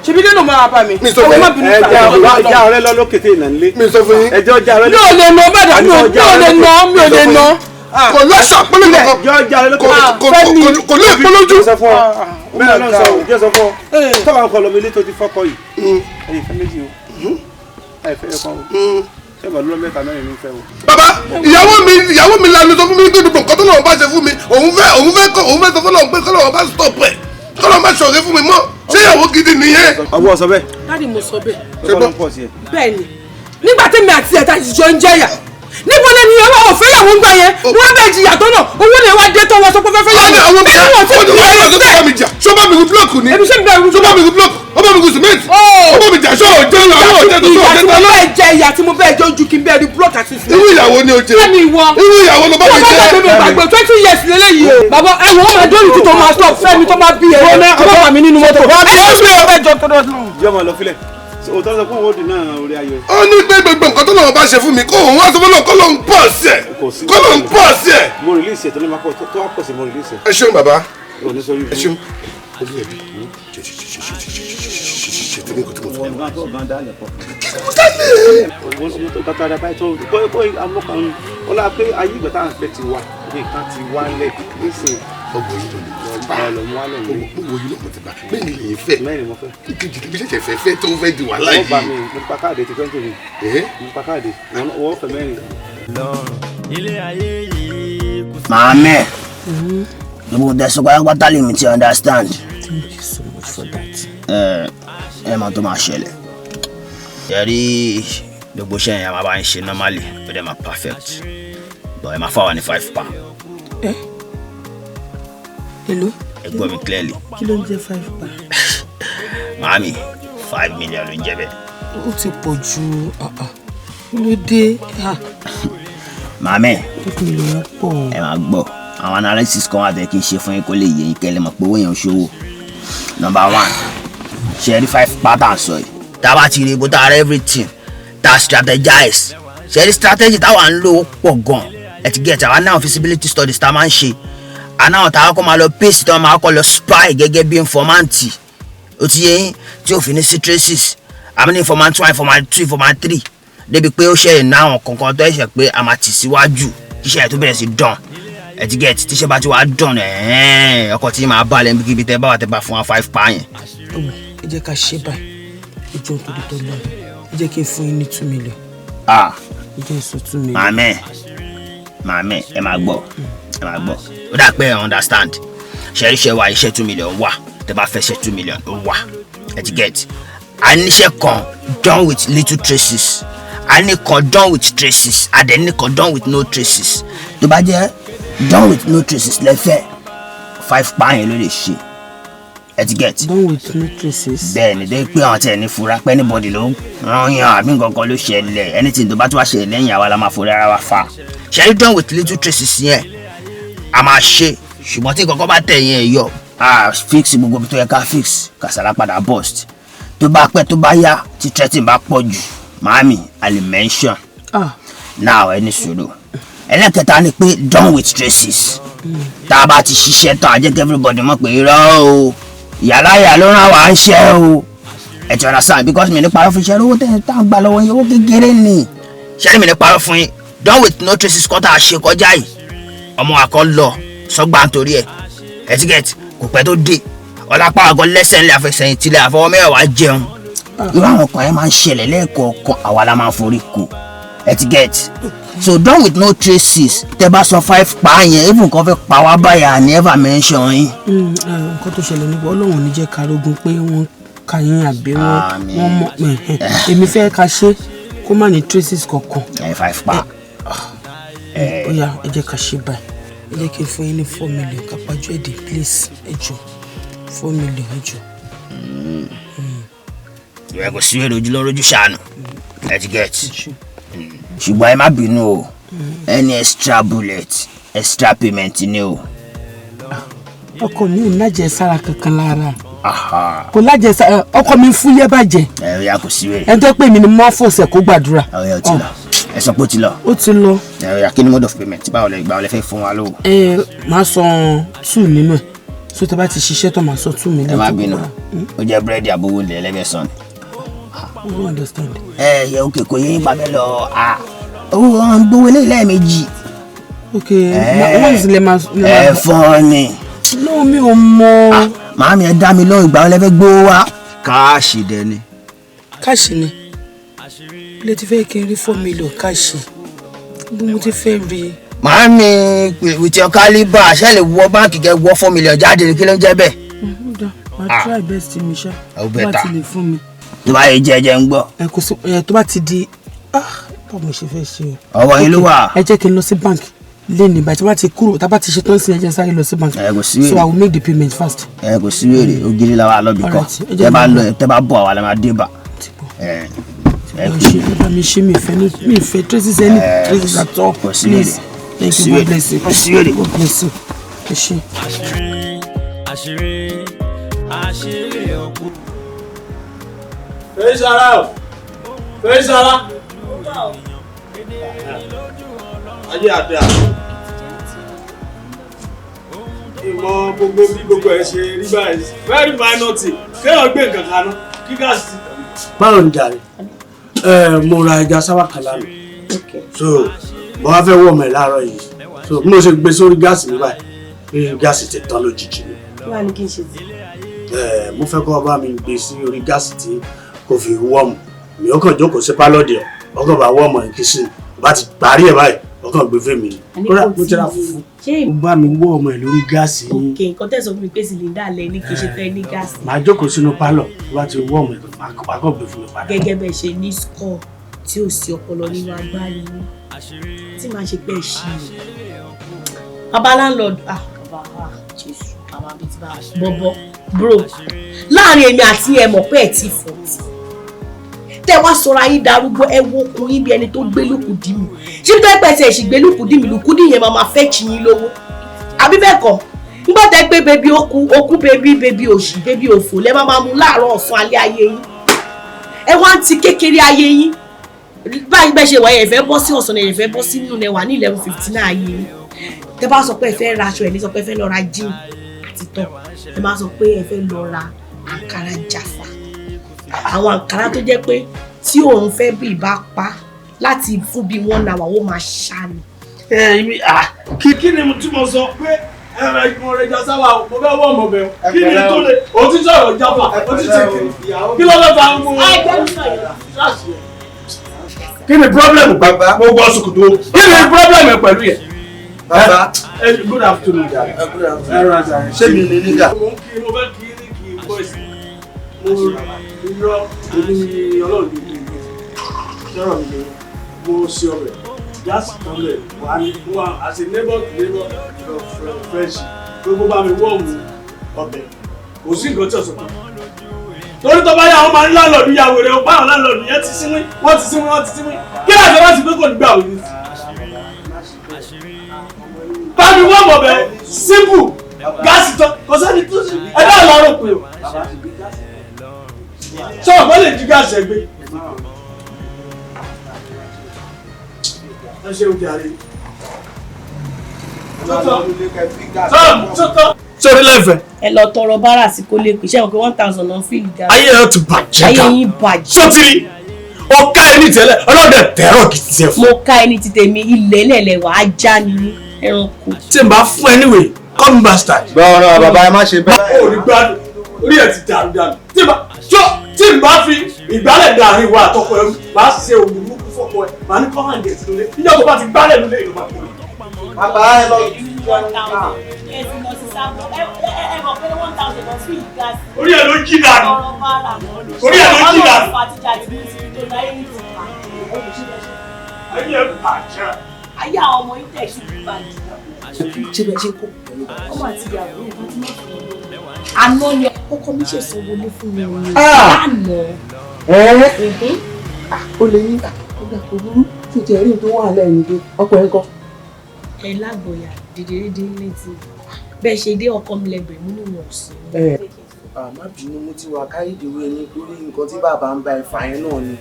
ṣebí nínú máa bá mi. mi sọ fún yín ẹja ọ̀rẹ́ lọ lókè tẹ ìlànà lé. mi sọ fún yín. ẹjọ́ ọjà ọ̀rẹ́ mi ò lè nà bẹ́ẹ̀ mi ò lè nà. kò lọ́sà pẹ́lẹ́ kankan kò lè polójú. bẹ́ẹ̀ ló ń sọ òun jẹ́ sọ fún ọ tọ́ba ń kọ lọ́mọ ilé tó ti fọ́kọ yìí ẹ̀yìn fẹ́ méjì o ẹ̀fẹ́ ẹ̀kọ́ o ṣé ìbàdàn ló mẹ́ta mẹ́rin ní fẹ́ o. bàbá ìyàwó mi lanu sọ fún mi pé dùgbọ̀n kọ́tọ́ lọ́wọ́ bá ṣe fún mi òun fẹ́ sọ fún lọ́wọ́ pé kọ́lọ́wọ́ bá stop ẹ̀ kọ́lọ́wọ́ bá ṣọ̀rẹ́ fún mi mọ́ ṣé ìyàwó gidi nìyẹn. ọwọ́ sọ bẹ́ẹ̀. dáàdi mo sọ bẹ́ẹ̀. ṣé bọ́ pọ̀ sí ẹ. bẹ́ẹ̀ ni nígbà tí mi àti ẹ̀ta ìjọ ń jẹ́yà níbo lẹni yẹn wá òfin yàwó ń gbà yẹn wọn bẹ jìyà tó náà owó lè wá dé tó wọn sọ pé fẹfẹ yàwó. àwọn ọmọ yẹn ọmọ mi jà ṣọba mi block ni ṣọba mi block ọba mi cement ọba mi jà ṣọ ọjọ́ àwọn ọjọ́ tó tó ọjọ́ tó. ìyá tí mo bẹ́ẹ̀ jẹ ìyá tí mo bẹ́ẹ̀ jẹ ojú kí n bẹ́ẹ̀ di block àti cement. irú ìyàwó ni o jẹ irú ìyàwó ló bá mi jẹ. bàbá 20 years lélẹ́yìí o. bàbá ẹ wọ́n máa dórí tí tó máa stop fẹ́mi tó máa bí ẹ. ọba mi nínú mọ́tò. jọmọ lọ filẹ òótọ́ sọ fún òwòdì náà orí ayọ̀. ó ní pé gbogbo nǹkan tó lọ́wọ́ bá ṣe fún mi kó òun wá sọ fún lọ́wọ́ kó lóun pọ̀ sí ẹ̀ kó lóun pọ̀ sí ẹ̀. mo release ẹ̀ tó ní ma pọ̀ tó wá pọ̀ sí mo release ẹ̀. ẹ ṣeun bàbá ẹ ṣeun. olú ẹbí ṣe tí mi kò tí mo fẹ́. wọ́n gbọ́n tó gan dálẹ̀ pọ̀. kí mo dálẹ̀. wọ́n tó kàtà àdàbà ètò kó amúkan ó lára pé ayé ìgbà táwọn fẹ́ ti wá nǹkan ti wá lẹ̀ nísìnyí. ọgbọ̀n yìí ló lè lọ wo yìí lọ́mọ ti bá mẹ́rin lè fẹ́ mẹ́rin mo fẹ́ kejì bí ṣẹ̀ṣẹ̀ fẹ́ tó fẹ́ di wàhálà yìí. wọ́n bá mi mo pa káàdì ti fẹ́ǹtì mi mo pa káàdì wọ́n fẹ́ mẹ́rin. Màámẹ́ gbogbo tẹ̀sán pátápátá lè mi ti understand. Thank you so much for that. ẹ mọ tó máa ṣẹlẹ̀ ẹ rí gbogbo iṣẹ́ yẹn máa bá ń ṣe normally ó dẹ̀ máa perfect but ẹ máa fáwọn ní 5 pound. Hello? ẹ gbọ́ mi clearly. Kí ló ń jẹ́ 5 pound? Màámi 5 million ló ń jẹ́ bẹ́ẹ̀. Ó ti pọ̀ ju kí ló dé? Màámi million pọ̀. ẹ máa gbọ́ àwọn analysis kan wà bẹ́ẹ̀ kí n ṣe fún yín kó lè yé yín kẹ́lẹ́ mọ̀ pé owó yẹn ò ṣòwò. Number 1 ṣe rí 5 pattern sọ yìí tá a bá ti rí bó ta everything ta strategize ṣe rí strategy táwa ń lò pọ̀ gan ẹ ti get àwọn náà feasibility studies tá a máa ń ṣe àná táwa kọ́ máa lọ pace tí wọ́n máa kọ́ lọ spy gẹ́gẹ́ bí informanti ó ti yẹ yín tí ò fi ní sí traces àmì ní informant 1 informant 2 informant 3 débi pé ó ṣe ìná àwọn kankan tó ẹ̀ṣẹ̀ pé a máa tì síwájú kíṣẹ́ ẹ̀ tó bẹ̀rẹ̀ sí dán ẹ ti get tíṣẹ́ bá ti wá dán ọkọ̀ tí máa balẹ̀ níbi tẹ́ bá wà tẹ́ bá fún wa 5 pa yẹn. ẹ jẹ́ ká ṣe báyìí ìjọ nítorí tó lọ ẹ jẹ́ kí n fún yín ní 2 million. ẹ jẹ́ sọ 2 million. màmẹ́ ẹ máa gbọ́ ó dà pé ẹ understand ṣẹ́ríṣẹ́ wa iṣẹ́ 2 million wà tẹ́ bá fẹ́ ṣe 2 million ó wà ẹ ti get àníṣe kan done with little traces a ní kan done with traces a dẹ̀ ní kan done with no traces tó bá jẹ́ done with no traces lẹ́fẹ̀ẹ́ 5 pààyàn ló lè ṣe etiquette. done with no traces. bẹ́ẹ̀ni dé pé àwọn tẹ̀ ní fura pé anybody ló rán yan àbí nǹkan ló ṣẹlẹ̀ anything tó bá tún wá ṣẹlẹ̀ lẹ́yìn àwa la máa forí ara wa fa ṣe done with little traces yẹn a máa ṣe ṣùgbọ́n tí nǹkan bá tẹ̀ yẹn yọ a fix gbogbo tó yẹ ká fix kàsàrà padà burst tó bá pẹ́ tó bá yá tí threatening bá pọ̀ jù màámi a lè mention now ẹni sùúrù ẹlẹ́kẹta ni pé done with traces tá a bá ti ṣiṣẹ́ tán a jẹ́ kí everybody mọ̀ pé irọ́ o ìyàláyà ló rán wa ń ṣe o ẹ ti understand because mi ní parọ́ fún iṣẹ́ owó tẹ̀ tá a gbà lọ́wọ́ yẹn owó kékeré ni ṣé mi ní parọ́ fún yín done with no traces kọ́ tá a ṣe kọjá yìí ọmọ àkọ́ lọ sọ́gbà nítorí ẹ̀ etiquette kò pẹ́ tó dé ọlápá àgọ́ lẹ́sẹ̀ ńlẹ̀ àfẹsẹ̀yìn tilẹ̀ àfọwọ́ mẹ́wàá jẹun irú àwọn kan yẹn máa ń ṣẹlẹ̀ lẹ́ẹ̀kọ̀ọ̀kan àwa la máa forí kù etiquette so done with no traces tẹ bá sọ 5 pa yẹn even kan fẹ́ pa wá báyà never mention yín. nǹkan tó ṣẹlẹ̀ nípa ọlọ́run ní jẹ́ karógun pé wọ́n ka yín àbí wọ́n mọ̀ èmi fẹ́ ka ṣe kó má ní traces kankan. 5 pa. ó yá ẹ jẹ́ ká ṣe báyìí ẹ jẹ́ kí n fún yín ní 4 million kápájú ẹ̀dẹ̀ please ẹ jọ 4 million ẹ jọ. ìwé kò sí èrè ojú ló rojú ṣàánú etiquette ṣùgbọ́n ẹ má bínú o any extra bullet extra payment ni o. ọkọ mi ò lájẹ sára kankan lára kò lájẹ sára ọkọ mi fúyẹ́ bàjẹ́ ẹ yà kò sí wẹrẹ ẹ jẹ́ pé mi ni mo máa fọ̀ọ̀sẹ̀ kó gbàdúrà. ọyọ ti lọ ẹ sọ pé ó ti lọ. ó ti lọ. ẹ yà kí ni mode of payment báwo lẹ gbà ọ lẹ fẹ́ fún wa lówó. máa san 2 nínú ẹ so tẹ bá ti ṣiṣẹ́ tó máa san 2 million. ẹ má bínú ó jẹ búrẹ́dì àbówó lẹ lẹ́gẹ̀sán. I don't understand. yẹ òkè kò yẹ nípa bẹ́ẹ̀ lọ owó wọn gbówó lé lẹ́ẹ̀mejì. ok wọ́n sì lè máa. ẹ fọ́ ni. no mi ò mọ. màámi ẹ dá mi lóhùn ìgbà wọn lẹ fẹ́ gbówó wá. káàṣì dẹ ni. káàṣì ni ilé ti fẹ́ kí n rí 4 million káàṣì bí mo ti fẹ́ rí. màámi with your calibre ṣe lè wọ báńkì kẹ wọ 4 million jáde ní kí ló ń jẹ́ bẹ́ẹ̀. màá try best mi ṣá tó bá ti lè fún mi. tó bá yẹ jẹjẹ ń gbọ́. kò sí tó bá ti di báwo mo ṣe fẹ́ ṣe o. ọwọ́ yín ló wà. ẹ jẹ́ kí n lọ sí bank lẹ́nu ìgbà tí wọ́n ti kúrò tá a bá ti ṣe tán sí ẹjẹ́ sáré lọ sí bank. kò sí wèrè so I will make the payment fast. kò sí wèrè ògiri la wà lọ́bì kan tẹ bá lọ tẹ bá bọ̀ àwa la máa dé bá. ẹ ṣe bá mi ṣe mi ìfẹ́ traces any traces at all please thank you God bless you. kò sí wèrè. God bless you. ẹ ṣe. àṣírí ọkọ. fèsì ara o fèsì ara. ayé àdé àná ìmọ̀ gbogbo bí gbogbo ẹ̀ ṣe rí báyìí very minor thing kéèyàn gbé nǹkan kan ná kí gáàsì. báwo ni jàre mo ra ẹja sáwà kan lánàá so mo wá fẹ́ wọ̀ mọ́ ẹ̀ láàárọ̀ yìí so bí mo ṣe gbé sórí gáàsì mi báyìí bí gáàsì ti tán lójijì ni. kí wàá ní kí n ṣe sí. mo fẹ́ kọ́ bá mi gbé sí orí gáàsì tí kò fi wọ́ọ̀mù mi ó kàn jókòó sí pálọ̀dì ẹ̀ ọkàn bá wọ́ọ̀mù ẹ̀ kí sí bá ti parí ẹ̀ báyìí ọkàn gbé fèmí ni. kódà mo tẹ́ra fúnfún ó bá mi wọ́ọ̀mù ẹ̀ lórí gáàsì yín. òkè nǹkan tẹ̀sán fún mi pé sílíńdà lẹ ní kí n ṣe fẹ́ ní gáàsì. màá jókòó sínú pálọ̀ tó bá ti wọ́ọ̀mù ẹ̀ àkọ́ gbé fún mi padà. gẹ́gẹ́ bẹ́ẹ̀ ṣe ní skọ̀ tí ò sí ọpọlọ nínú agbárí yín tí màá ṣe pẹ́ ṣí i. bàbá landlord jésù àwọn àbí ti bá bọ̀bọ̀ bro láàrin èmi àti ẹ mọ̀ pé ẹ ti fọ̀ tí tẹ wá sọra yín darúgbó ẹ wo okùn yín bí ẹni tó gbé lùkùdí mi ṣé bí tẹ́ pẹ́ tẹ̀ ṣì gbé lùkùdí yẹn máa fẹ́ kí yín lówó àbí bẹ́ẹ̀ kọ́ nígbà tẹ́ pé bèbí okú bèbí òṣì bèbí òfò lẹ́ máa mú láàárọ̀ ọ̀sán alẹ́ ayé yín ẹ wá ń ti kékeré ayé yín báyìí bẹ́ẹ̀ ṣe wà yẹn fẹ́ bọ́ sí ọ̀sán yẹn fẹ́ bọ́ sínú ẹ̀ wà ní 11:59 ayé yín tẹ́ bá sọ pé ẹ fẹ́ ra aṣọ ẹ̀ ní sọ pé ẹ fẹ́ lọ ra jean àti top ẹ máa sọ pé ẹ fẹ́ lọ ra àǹkárá jàfà àwọn àǹkárá tó jẹ́ pé tí òun fẹ́ bí ìbá pa láti fún bí 1 hour ó máa ṣá ni. kí ni tí mo sọ pé ẹ̀rọ ìgbìmọ̀ rẹ̀ já sáwà mo fẹ́ wọ́ ọmọ bẹ̀rù kí ni tó lè o ti sọ̀rọ̀ jáfà o ti ṣe kí ló lọ́ta mú kí ni problem bàbá mo gbọ́ sùkùtù kí ni problem pẹ̀lú yẹn. bàbá good afternoon jàre ẹ̀rọ àjàre ṣé mi ní nígà. mo fẹ́ kí ní kí n bọ́ ìsìn mo rọ èmi ọlọ́run ní ìlú sọ̀rọ̀ mi lórí. mo ṣe ọbẹ̀ gáàsì kan lẹ̀ wà ní wà as a neighbor to neighbor friendship gbogbo bá mi wọ́ọ̀mù ọbẹ̀ kò sí nǹkan tí ọ̀sán kan torí tó bá yà wọ́n máa ń lálọ́ọ̀dù ya wèrè ọ̀pá àwọn lálọ́ọ̀dù yẹn ti síwín wọ́n ti síwín kí láti wá sí pé kò ní gbà wọ́n ní. bá mi wọ́ọ̀mù ọbẹ̀ simple gáàsì tán kò sẹ́ni tó ṣe ẹ̀dá ọ̀lọ́rọ̀ pé o ṣé ọ̀pọ̀ lè jí gáàsì ẹgbẹ́ ẹ ṣe oúnjẹ àárẹ̀ sórí lẹ́fẹ̀ẹ́. ẹ lọ tọrọ bárà sí kó lè pè ṣé wọn pé 1000 náà fi ìdá. ayé ẹ ti bàjẹ́ ká ayé yín bàjẹ́. sotiri ọ̀ka ẹni tẹ́lẹ̀ ọlọ́dẹ tẹ̀rọ kì í ṣe fún. mo ká ẹni ti tèmi ilẹ̀ lẹ̀lẹ̀ wà á já ní ẹranko. tí n bá fún ẹ níwèé come bastard. gbọ́dọ̀ bàbá ẹ má ṣe bẹ́ẹ̀. ó ní gbádùn orí ẹ ti dàrú dànù tí n bá fi ìgbálẹ̀ dàrin ìwà àtọkọ ẹrú máa ṣe òògùn mú fọkọ ẹ máa ní kọ́hán gẹ̀ẹ́sì lólé níjọ́ tó bá ti gbálẹ̀ lólé ìlú máa kọ́ bàbá ẹ lọ orí ẹ ló jí dànù orí ẹ ló jí dànù ayé ẹ bàjẹ́. ayé àwọn ọmọ yìí tẹ̀ sí ìbàdàn. ṣé bẹ́ẹ̀ ṣe kó ọmọ àti ìyàwó ìlú tí wọ́n fi àná ni ọkọ mi ṣe sanwó-olé fún mi lánàá. ó lè ní ọgbà kò burú tó ti ẹ̀rí tó wà lẹ́yìn pé ọkọ ẹ̀ ń kọ́. ẹ lágbóyà dìdìrídì létí bẹ́ẹ̀ ṣe dé ọkọ mi lẹ́gbẹ̀ẹ́ mú nínú ọ̀sìn. má bínú mo ti wà káyédèwé ní lórí nǹkan tí bàbá ń ba ẹ̀fà yẹn náà ni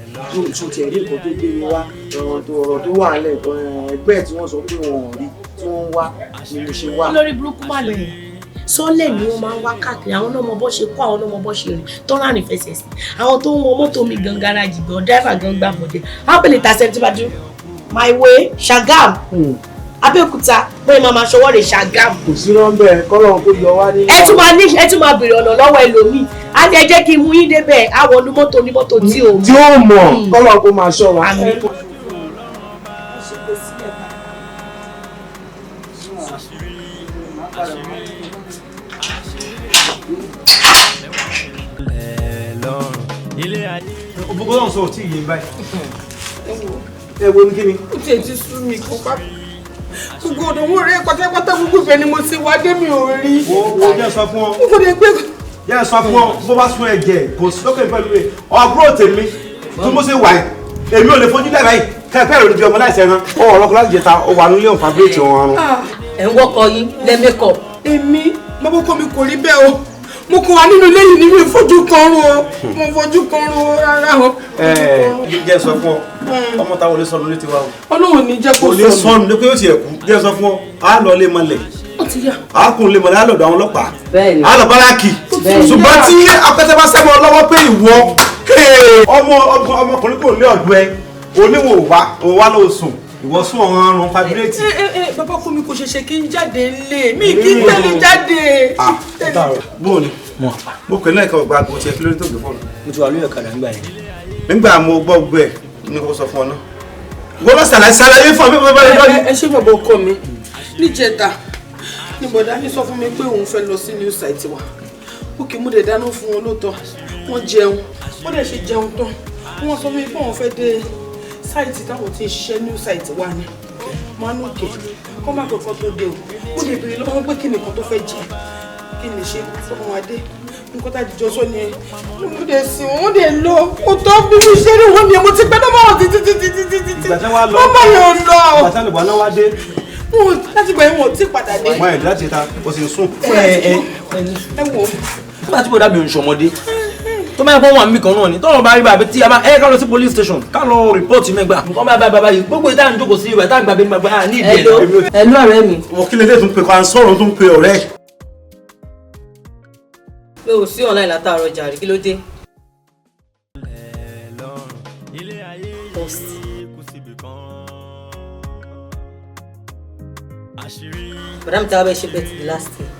tó ti ẹ̀rí nǹkan tó gbé mi wá ọ̀rọ̀ tó wà nílẹ̀ ẹgbẹ́ tí wọ́n sọ pé wọn ò rí tí wọ́n ń wá ni mo ṣe wá. lórí burúkú má lè rìn sọ́lẹ̀ ni wọ́n máa ń wá káàkiri àwọn náà mọ bọ́ ṣe kó àwọn náà mọ bọ́ ṣe rìn tó rà ní fẹsẹ̀ sí àwọn tó ń wọ mọ́tò mi gan garaajì gan dáìfà gan gbà bọ̀dẹ̀ ápèlè ta sẹ́ńtì bá dúró my way Ṣàgámù Abẹ́òkúta bóyá máa ṣọwọ́ rẹ̀ Ṣàgámù. kò sí rọ́ńbẹ́ kọ́lọ́n kó yọ wá nínú. ẹ tún máa bèrè ọ̀nà lọ́wọ́ ẹlòmíì á ní ẹ jẹ́ kí n mú yín débẹ̀ á wọnú mọ́tò onímọ́tò tí ò mọ̀ kọ́lọ́n kó máa ṣọ́ wa. gbogbo náà sọ tí ìyẹn báyìí. ẹ wo ní kí ni. ó tiẹ̀ ti sú mi kó bá gbogbo ọ̀dọ̀ wọn rẹ̀ pátápátá gbogbo ìfẹ́ ni mo ti wá dé mi ò rí. wo jẹ́ sọ fún ọ. n kò lè gbé. jẹ́ sọ fún ọ bó bá sún ẹ̀jẹ̀ kò sí lókè pẹ̀lú rẹ̀ ọ̀bùrọ̀ tèmi tí mo ṣe wà yìí èmi ò lè fojú dàgbà yìí kẹ́kẹ́ ìròyìn ọmọ láìsẹ̀ ẹran ọ̀rọ̀ ọkọ̀ láti jẹta ó wà nílé òun fàbíyèsí wọn. ẹ ń wọkọ yín lẹ́mẹ́kọ̀. èmi bàbá mi kò rí bẹ́ẹ̀ o mo kàn wá nínú ilé yìí ní mi fojú kan rú o mo fojú kan rú o rárá o. jẹ́ sọ fún ọ ọmọ táwọn olè sọnù létí wa o. Ọlọ́run ní jẹ́ kó sọnù. olè sọnù ní pé yóò ti ẹ̀kú jẹ́ sọ fún ọ á lọ lé mọ́lẹ̀. ó ti yá. á kún lé mọ́lẹ̀ á lọ́dọ̀ àwọn ọlọ́pàá. bẹ́ẹ̀ni. á lọ báràkì. bẹ́ẹ̀ni. ṣùgbọ́n tí apẹ́tẹ́ bá sẹ́wọ́ lọ́wọ́ pé ìwọ ọmọkùnrin kò lé ọ̀dọ́ ẹ oníwò wá ló sùn ìwọ sún ọ̀run ọrùn fabireti. bàbá kò mi kò ṣẹ̀ṣẹ̀ kí n jáde lé mi kí n tẹ̀lé jáde. bóòlù mo kẹ́ náà ẹ̀ka ọ̀gbà àgbo tiẹ̀ kí ló ní tó gbé fọ́ọ̀nù. mo ti wà lórí ọ̀kadà nígbà yẹn. nígbà mo gbọ́ gbogbo ẹ̀ ní kò sọ fún ọ náà. wọ́n bá ṣàlàyé fún mi bá lọ́dún. ẹ ṣé bàbá ọkọ mi níjẹta ní bọ̀dá ní sọ fún mi pé òun fẹ́ lọ sí new site wa òkè mo dẹ̀ dáná fún wọn lóòótọ́ wọ́n jẹun wọ́n dẹ̀ ṣe jẹun tán wọ́n sọ fún mi pé òun fẹ́ dé sáìtì táwọn ti ń ṣiṣẹ́ new site wa ni manu òkè kọ́ má kọ́kọ́ tó dé o mo lè béèrè lọ́wọ́ pé kí nìkan tó fẹ́ jẹ kí ni ṣe fọmọ adé nǹkan tá a jìjọ sọ ni mo dẹ̀ sìn wọ́n dẹ̀ lọ mo tọ́ bí mo ṣe rí wọn ni mo ti gbẹ́ náà títí ọmọ yẹn ò lọ. bàtà lè bọ̀ náà wá dé. láti gbà yẹn wọn ò tí padà dé. wọ́n ẹ̀ láti ta o sì ń sùn. ẹ wò. nígbà tí bọ̀dá mi ò ń ṣọmọdé tó máa ń fọwọ́ àmì kan náà ni tọ́wọ́n bá rí bàbá tí a bá ká lọ sí police station ká lọ rìpọ́ọ̀tì mẹ́gbà nǹkan bá bàbá yìí gbogbo ìta ń jókòó sí ìwà ìta ń gbàgbé nígbà ní ìdí ẹ̀. ẹ̀lú ọ̀rẹ́ mi. wọn kí lè dé tún pé kó à ń sọ̀rọ̀ tún pé ọ̀rẹ́. pé o sí online látàárọ̀ jàre kí ló dé. post. bọ̀dá mi tí a bá ṣe bẹ́ẹ̀ ti di last year.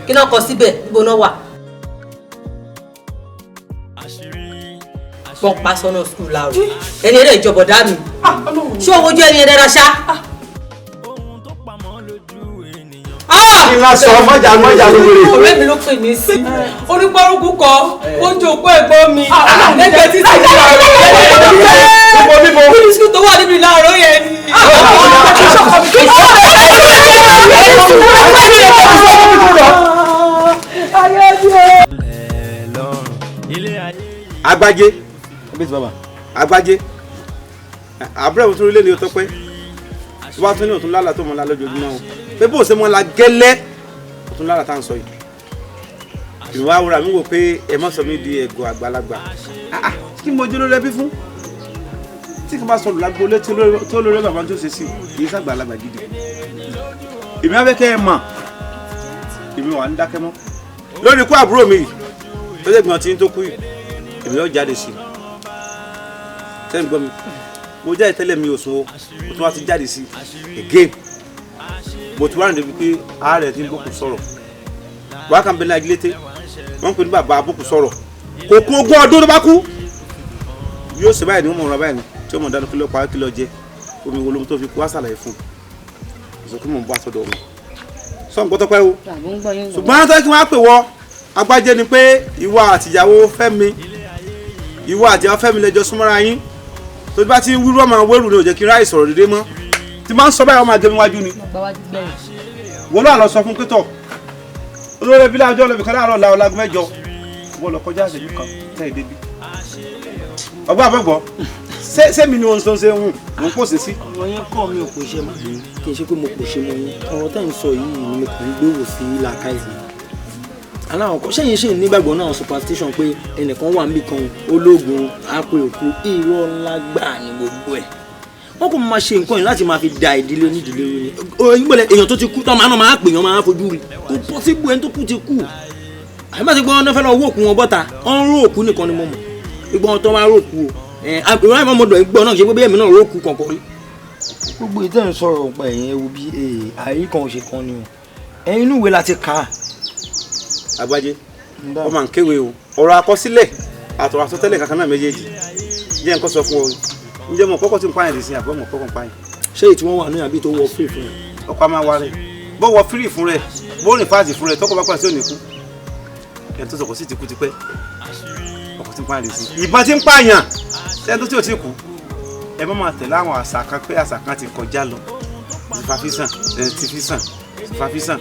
kí náà kọ síbẹ̀ níbo náà wà. pọ́n pa sọ́nà skul láàrú ẹni eré ìjọba dá mi ṣé owó ojú ẹni ẹ̀rẹ́ ra ṣá. kí n sọ mọ́jà lóore. ọ̀rẹ́ mi ló pè mí sí onígbọ́rùkù kọ oúnjẹ òpó ẹ̀gbọ́n mi lẹ́gbẹ̀ẹ́ títí ìgbà mínísítì tó wà níbi láàárọ̀ yẹn ni. Agbájé àbúrò ìwòsàn orílẹ̀ ni o tọ́pẹ́ tó bá tún ní òtún lálà tó mọ̀ lálẹ́ ojoojúmọ́ o pé bó ṣe mọ́ la gẹ́lẹ́ òtún lálà tá à ń sọ yìí ìwà awúrà mi wò pé ẹ má sọ mí di ẹ̀gọ́ àgbàlagbà kí mo jẹ́ lórí ẹbí fún tí kò bá sọ lùlágbó létí tó lórí bàbá tó ṣe sí kì í sàgbàlagbà gidi èmi á fẹ́ kẹ́ ẹ mọ̀ èmi wà ń dákẹ́ mọ́ lórí ikú àbúrò mi yìí tó lè gbọ́n tí ń tó kú yìí èmi yóò jáde sí i tẹ́lẹ̀ gbọ́ mi mo jáde tẹ́lẹ̀ mi ò sùn o mo tún wá ti jáde sí again mo ti wá rìn débi pé ààrẹ ti ń bókù sọ̀rọ̀ wàá kàn bẹ́ẹ̀ lágílété wọ́n ń pè ní bàbá bókù sọ̀rọ̀ kò kú ogún ọdún tó bá kú yóò ṣe báyìí ni wọ́n mọ̀ ọ́n báyìí ni tí wọ́n mọ̀ dáná kílọ̀ pa kílọ̀ jẹ omi wo lóhun tó fi kú wá ṣàlàyé fún un ìṣòkú mọ̀ ń bọ́ àtọ́dọ̀ mi sọ nǹkan tọ́pẹ́ o ṣùgbọ́n tó kí wọ́n á pè wọ́ Agbájé ni pé ìwọ àtìyàwó Fẹ́mi ìwọ àtìyàwó Fẹ́mi lẹ́jọ́ súnmọ́ra yín tó bá ti ń wúrú ọmọ wẹ́rù ni ò jẹ́ kí n ráì sọ̀rọ̀ dédé mọ́ tí máa ń sọ báyìí ọmọ àgẹ́mi wájú ni wọ́n lọ́wọ́ lọ sọ fún pétọ̀ olórí ẹbí láàjọ́ lọ́bì kan láàárọ̀ láwọn lágún mẹ́jọ wọ́n lọ kọjá àṣẹjú kan tẹ́ẹ̀ débi ọgbọ́n àbọ̀gbọ́ sẹ́mi ni wọ́n ṣe ń hùn mò ń pòsè sí. ọ̀rọ̀ yẹn kọ́ mi ò kò ṣe mọ́ kì í ṣe pé mo kò ṣe mọ́ yín ọ̀rọ̀ tẹ́ ń sọ yìí ni mo kàn ń gbéwò sí làákàyè aláwọ̀ kọ́ sẹ́yìn ṣe nígbàgbọ́ náà superstition pé ẹnìkan wà níbì kan ológun apè òkú irọ́ ńlá gbà ní gbogbo ẹ̀ wọ́n kò máa ṣe nǹkan yìí láti máa fi da ìdílé onídìílé rú ni ìgbọ́lẹ̀ èèyàn tó ti kú tán máa pè yàn máa fojú rí kò pọ́síbù ẹni tó kú ti kú àyẹ̀mọ́ ti gbọ́ ọ́n fẹ́ lọ wó òkú wọn bọ́ta ọ́n ró òkú nìkan ni mo mọ̀ ìgbọ́n tó máa ró òkú o ìwọ́n àìmọ́ mọ́dọ̀ ìgbọ́ náà ṣe pé èmi náà ró òkú kankan rí. gbogbo ìtẹ́ ń sọ̀rọ̀ ọ̀pọ̀ ẹ̀yìn ewu bí àyè kan ò ṣe kan ni o ẹ̀yin inú ìwé la ti kà á. Agbájé ó máa ń kéwé o ọ̀rọ̀ àkọsílẹ̀ àtọ̀rọ̀ àsọtẹ́lẹ̀ kankan náà méjèèjì jẹ́ nǹkan sọ fún ọ ǹjẹ́ mọ̀ pọ́kọ́ tí ń pààyàn lè sin àbọ̀ mọ̀ pọ́kọ́ ń pààyàn. ṣé ìtí wọ́n wà ní àbí tó wọ fírì fún rẹ̀. ọkọ̀ máa wá rẹ̀ bó wọ fírì fún rẹ̀ bó rìn fáàtì fún rẹ̀ tọ́kọ̀ bá pàṣẹ òní kú ẹ̀ tó sọ̀kọ̀ sí ti kú ti pẹ́ ọkọ̀ tí ń pààyàn lè sin. ìbọn tí ń pààyàn ṣé tó tí ò tí kú ẹ má máa tẹ̀lé àwọn àṣà kan pé àṣà kan ti kọjá lọ fàfísàn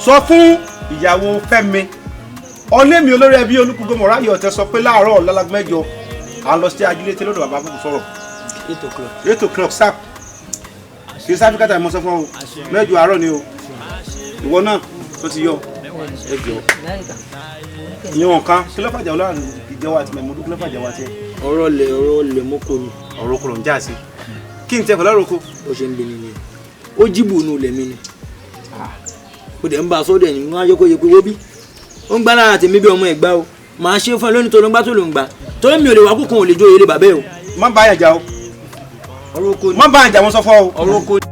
sọ fún ìyàwó Fẹ́mi ọlẹ́mi olórí ẹbí Olúkúgbó Mọ̀ráyọ̀ ọ̀tẹ̀ sọ pé láàárọ̀ lálágbó mẹ́jọ à ń lọ sí ajílété lọ́dọ̀ bàbá fún sọ̀rọ̀ 8 o'clock sap kì í sáfì kátà ìmọ̀ sọ fún ọ 9 àárọ̀ ni o ìwọ náà tó ti yọ ẹjọ ìyẹn kan kí ló fàjà ọlọ́run ìjẹwà àti mẹ̀mọ́dún kí ló fàjà wá tiẹ̀. ọ̀rọ̀ lẹ̀ mọ́kò ni. ọ̀rọ̀ kò lọ ń já sí kí n tẹ pẹ̀lú ọ̀rọ̀ kó. ó ṣe ń bí nínú ó jíbù nù lẹ̀mí ni ó dẹ̀ ń bá a sọ́dọ̀ ẹ̀yìn wọn á yẹ kó yẹ pé wó bí ó ń gbá lára tèmi bí ọmọ ẹ̀gbá o màá ṣe fún ẹ lónìí tó ló ń gbá tó ló ń gbà torí mi ò lè wá kó kan ò lè jó ilé bàbá ẹ o. má bá àyàn jà o ọ̀rọ̀ oko ni má bá àyàn jà wọn sọ fún ọ ọ̀rọ̀ oko ni.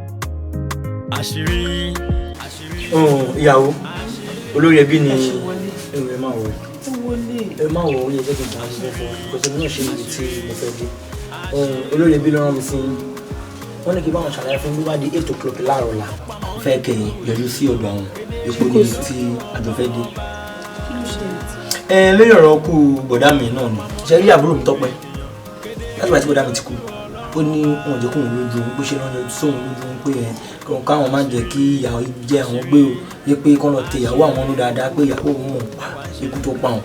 ìyàwó olórí ẹbí ni ẹ máa wọ orí ẹjẹ kí n ta ní fún kòtò náà ṣe ibi tí mo fẹ́ dé olórí ẹbí ló rán mi sí wọ́n ní kí báwọn ṣàlàyé fún bí wá di 8 o'clock láàárọ̀ la fẹ́ kẹ̀yìn yọjú sí ọ̀dọ̀ àwọn epo ní tí àjọ fẹ́ dé. lórí ọ̀rọ̀ kú bọ̀dá mi náà ni ṣe rí àbúrò mi Tọ́pẹ́ láti bá tí bọ̀dá mi ti kú ó ní wọn jẹ́ kóun lójú òun bó ṣe rán yẹn sóun lójú òun pé káwọn máa jẹ́ kí ìyàwó jẹ́ àwọn gbé o yẹ pé kọ́ lọ tẹ ìyàwó àwọn ọ̀nà dáadáa pé ìyàwó òun mọ̀ pa ikú tó pa wọn.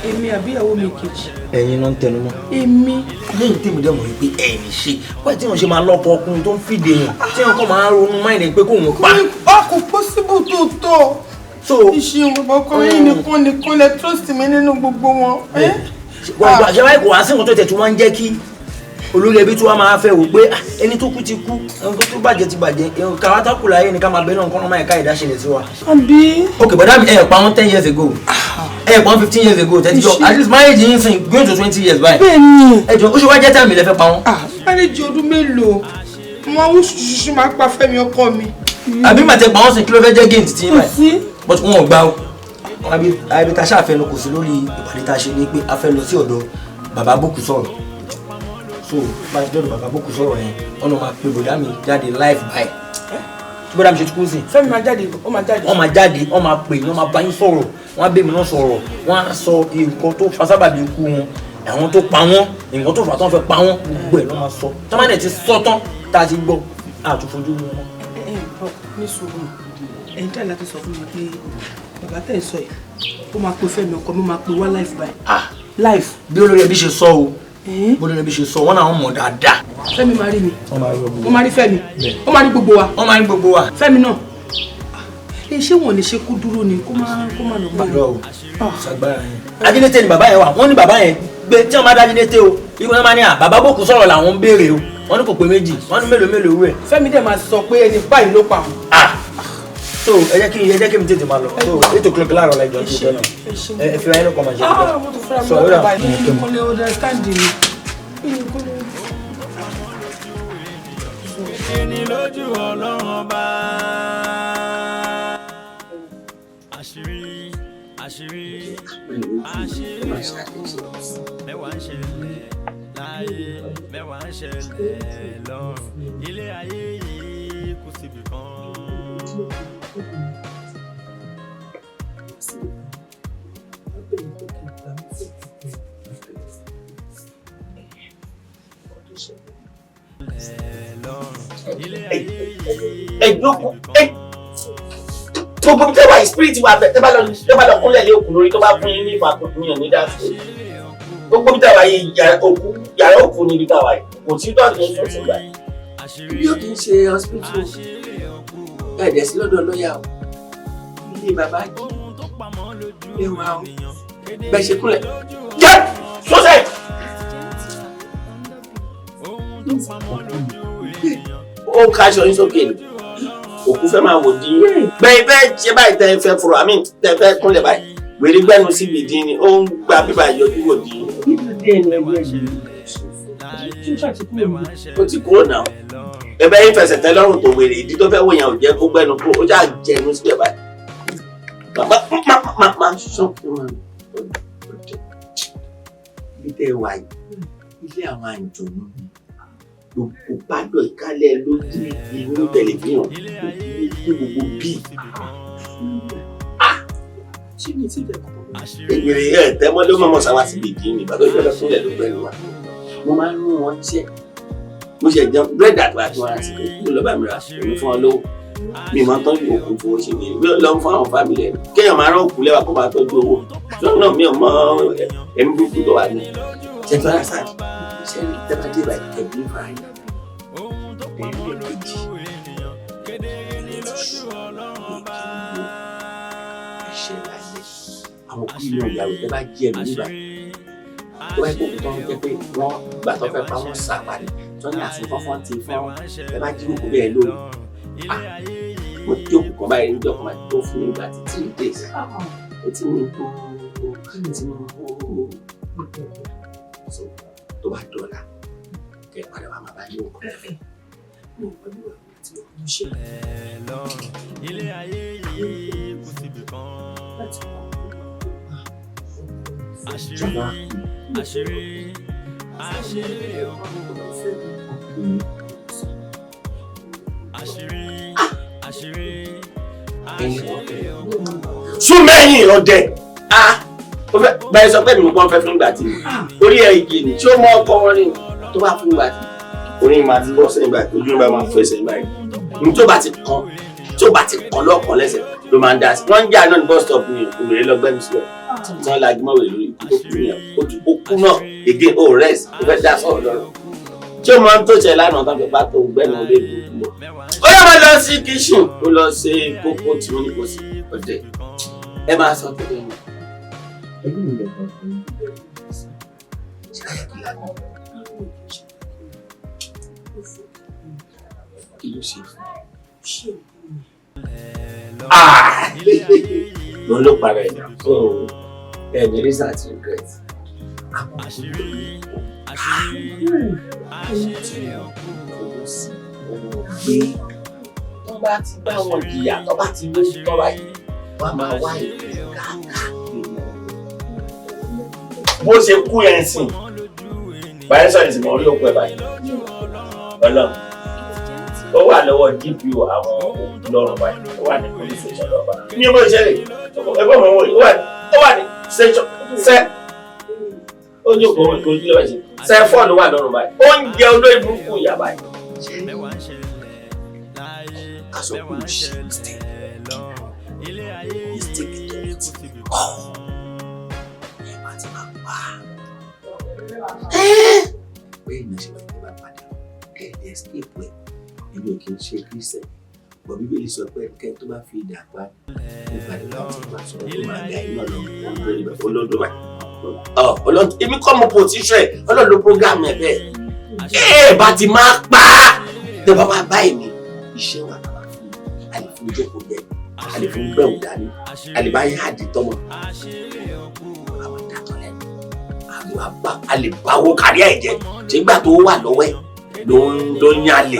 èmi àbí ìyàwó mi kejì. ẹ̀yin náà ń tẹnu mọ́. èmi. lẹ́yìn tí mo dẹ́ mọ̀ wípé ẹ̀yìn ṣe wáyé tí wọ́n ṣe máa lọ́kọ ọkùnrin tó ń fìdí èèyàn tí wọ́n kọ́ máa ronú máìlì pé kóun pa. a kò pọ́sibú tó tọ́ ìṣirò ọkùnrin nìkan lè trust mi nínú gbogbo wọn. ṣé wáyé kò wá sí nǹkan tó tẹ̀ tí wọ́n ń jẹ́ kí olórí ẹbí tí wọ́n máa fẹ́ wò pé ẹni tó kú ti kú ẹni tó bàjẹ́ ti bàjẹ́ kàwátà kù láyé ni ká máa bẹ náà nǹkan máa ẹ̀ka ìdáṣẹlẹ̀ sí wa. àbí. ok bọ̀dá mi ẹ̀ pa wọ́n 10 years ago ẹ̀ pa wọ́n 15 years ago 30 years at least marriage yín sìn going to 20 years báyìí. bẹ́ẹ̀ni. ẹ jọ oṣù wa jẹ́ tẹ́lẹ̀ mi lẹ fẹ́ pa wọ́n. marriage ọdún mélòó mo wú ṣùṣù máa pa Fẹ́mi ọkọ mi. àbí màtẹ pa wọ́n sìn kí ló fẹ́ jẹ́ gain ti yín báyìí but wọn ò gbà ó àbí ta ṣàfẹnu kò sí lórí ìpàdé ta ṣe ni pé a fẹ́ lọ sí ọ̀dọ̀ bàbá bókù sọ̀rọ̀ so bá a ti dọ́dọ̀ bàbá bókù sọ̀rọ̀ yẹn ọ̀nà máa pe bòdá mi jáde live by bọ́dà mi ṣe tukú sí. Fẹ́mi máa jáde ó máa jáde. wọ́n máa jáde wọ́n máa pè wọ́n máa bá yín sọ̀rọ̀ wọ́n á bẹ̀ mí náà sọ̀rọ̀ wọ́n á sọ nǹkan tó fa sábàbí ikú wọn àwọn tó pa wọ́n nǹkan tó fà tó ń fẹ́ pa wọ́n gbogbo ẹ̀ ló máa sọ tọ́mọdé ti sọ tán tá a ti gbọ́ àtúnfojú wọn mọ́. ní sùúrù ẹ̀yin tí àlá ti sọ fún mi pé bàbá tẹ̀ ń sọ yìí ó máa pe Fẹ́mi ọkọ mi máa pe wá life by. life bí olórí ẹbí ṣe sọ o bí olórí ẹbí ṣe sọ wọn náà wọn mọ̀ dáadáa. Fẹ́mi máa rí mi wọ́n máa rí Fẹ́mi wọ́n máa rí gbogbo wa. wọ́n máa rí gbogbo wa. Fẹ́mi náà ṣé wọn lè ṣe kó dúró ni kó máa lọ gbà. lọ o ṣàgbára yẹn. ajínigbé ni bàbá yẹn wà wọ́n ní bàbá yẹn gbé tí wọ́n máa dá ajínigbé o ìwé wọn máa ní bàbá bòkú sọ̀rọ̀ làwọn ń béèrè o wọ́n ní kò pé méjì wọ́n ní mélòó rẹ̀. Fẹ́mi dẹ̀ máa sọ pé ẹni báyìí ló pa àwọn. so ẹ jẹ́ kí mi tètè máa lọ so 8 o'clock láàárọ̀ la ìjọ tó fẹ́ náà ẹ fi wáyé lọ́kọ̀ máa ṣe é. mo tún fẹ́ra mi lọ́kọ̀ báyìí mo lè understand ni. ẹni lójú Ọlọ́run ọba àṣírí mẹ́wàá ń ṣẹlẹ̀ láyé mẹ́wàá ń ṣẹlẹ̀ lọ́run ilé ayé yìí kù síbi kan. gbogbo bí tẹ́wà spirit wà bẹ́ẹ̀ tẹ́ bá lọ kúnlẹ̀ lé òkú lórí tó bá fún yín ní ìfà tó fún yàn ní dáàsì gbogbo bí tẹ́wà yìí yàrá òkú níbi tẹ́wà yìí kò tí tó àgbẹ̀ tó ti gbà. bí ó kì í ṣe hospital ẹ̀ẹ́dẹ̀ sí lọ́dọ̀ lọ́yà o ilé bàbá yìí ẹwà o bẹ́ẹ̀ ṣe kúnlẹ̀ jẹ́ sọ́sẹ̀. ó ń kaṣọ yín sókè ni òkú fẹ́ máa wò dín bẹ́ẹ̀ fẹ́ ṣe báyìí tẹ́ fẹ́ fúru àmì tẹ́ fẹ́ kúnlẹ̀ báyìí wèrè gbẹ́nu síbi dín ni ó ń gba bíbá yọjú wò dín. ó ti kúrò náà ẹbẹ yín fẹsẹ̀ tẹ́ lọ́rùn tó wèrè ìdí tó fẹ́ wò yẹn ò jẹ́ kó gbẹ́nu kúrò ó jà jẹnu síbẹ̀ báyìí. máa ṣọ́ọ̀kì wọn bí tẹ́ wà yìí ilé àwọn àjọ̀nù gbogbo gbádùn ìkálẹ̀ lójú inú tẹlifíhàn ní gbogbo bíi. ṣé mi ti bẹ̀ kọ́? ìgbèrè ẹ̀ tẹ́mọ́ ló mọ̀mọ́ sáwá síbi ìdí ni ìbàdàn ìjọba fúnlẹ̀ ló gbẹ́nu wa. mo máa ń rún wọn jẹ́ mo ṣe jẹun búrẹ́dì àti àti wọn àti kò lọ bá mi rà èmi fún ọ lówó mi máa ń tọ́jú òkú fowó ṣe ní lọ fún àwọn fámìlì ẹ̀ kéèyàn máa rán òkú lẹ́wà kó máa tọ́jú owó lọ́nà mi ò mọ ẹ̀mí búburú tó wà ní ṣẹ́ńtọ́ àṣà ṣe ní tẹ́bàdé ìbàdí ẹ̀bí ìfààyè ẹ̀rí kejì ẹ̀ṣẹ̀ láyé àwọn kú inú ìyàwó tẹ́ bá jẹ́ ẹ̀mí nígbà tó bá kó tó ń jẹ́ pé wọ́n gbà tó fẹ́ pa wọ́n sàpàdé tó ní àfihàn ti fẹ́ ẹ bá jí òkú bẹ́ẹ̀ lórí mo tí òkú kan báyìí níjọ́ kan tó fún mi nígbà tí 3 days etí mi kó etí mi kó tó bá dọ̀la kẹ́ padà wà máa bá yóò kọ́ ẹ̀fẹ̀ ní ìpọ́njú àti òkú ṣe. ilé ayé yìí kù síbi kan. àṣírí súnmẹ́yìn ọdẹ báyìí sọ pé mi kàn fẹ́ fún ìgbà tí orí ẹ̀ igi ni tí ó mọ ọkọ wọn ní tó bá fún ìgbà tí orí máa ti bọ́ sẹ́yìn báyìí ojú bá máa fẹ́ sẹ́yìn báyìí ní tó bá ti kàn lọ́kàn lẹ́sẹ̀ ló máa ń dá sí wọ́n ń jà náà ní bus stop ní obìnrin lọ́gbẹ́ni sílẹ̀ tí wọ́n lagi mọ́wé lórí ikú tó kú yẹn ó kú náà again ó rest ó fẹ́ dá sọ̀rọ̀ lọ́rọ̀ tí ó máa ń tó ṣe lánàá tó fẹ́ bá tó gbẹ́nu lé dùn ó yẹ máa lọ sí kitchen ó lọ sí kókó tí wọ́n ní kó sí ọ̀dẹ̀ ẹ máa sọ tó lẹ́nu. ló para ẹ̀dá so ẹ̀mí reason àti regret. pé tó bá ti bá wọn jìyà tó bá ti lóṣù tó bá yìí wọ́n máa wá ìlú káàkiri. bó ṣe kú yẹn sìn báyìí sọ̀rọ̀ ìsìnkú orí òkú ẹ̀ báyìí ọlọ́run ó wà lọ́wọ́ DPO àwọn lọ́rùn báyìí ó wà ní police station lọ́ba ní ọmọ ìṣẹ̀lẹ̀ ẹgbẹ́ ọmọ ìwọ̀n ó wà ní station sẹ́ ó ní òkú ọmọ ìkòjú lọ́wọ́ ṣe sẹ́ fọ́ọ̀nù wà lọ́rùn báyìí oúnjẹ olóyè burúkú ìyá báyìí. aṣọ kò ní ṣe mistake àti máa pa bẹ́ẹ̀ ni ṣe máa padà escape ẹni ò kì í ṣe Christian bọ̀ bíbélì sọ pé kẹ́ tó bá fi ìdà pa nípa ìdá tí wọ́n sọ tó máa dá iná lọ olódò wa. Èmi kọ́ mo position ẹ̀ ọlọ́run ló program ẹ̀ bẹ́ẹ̀ bá ti máa pa á tẹ bá máa bá èmi iṣẹ́ wa náà fún àlè fún ìjókòó bẹ́ẹ̀ àlè fún gbẹ̀wò dání àlè bá yá àdì tọmọ àwọn ìdàtọ̀ lẹ́nu àlè báwo kárí ẹ̀jẹ̀ ṣégbà tó wà lọ́wọ́ ẹ̀ ló ń yálè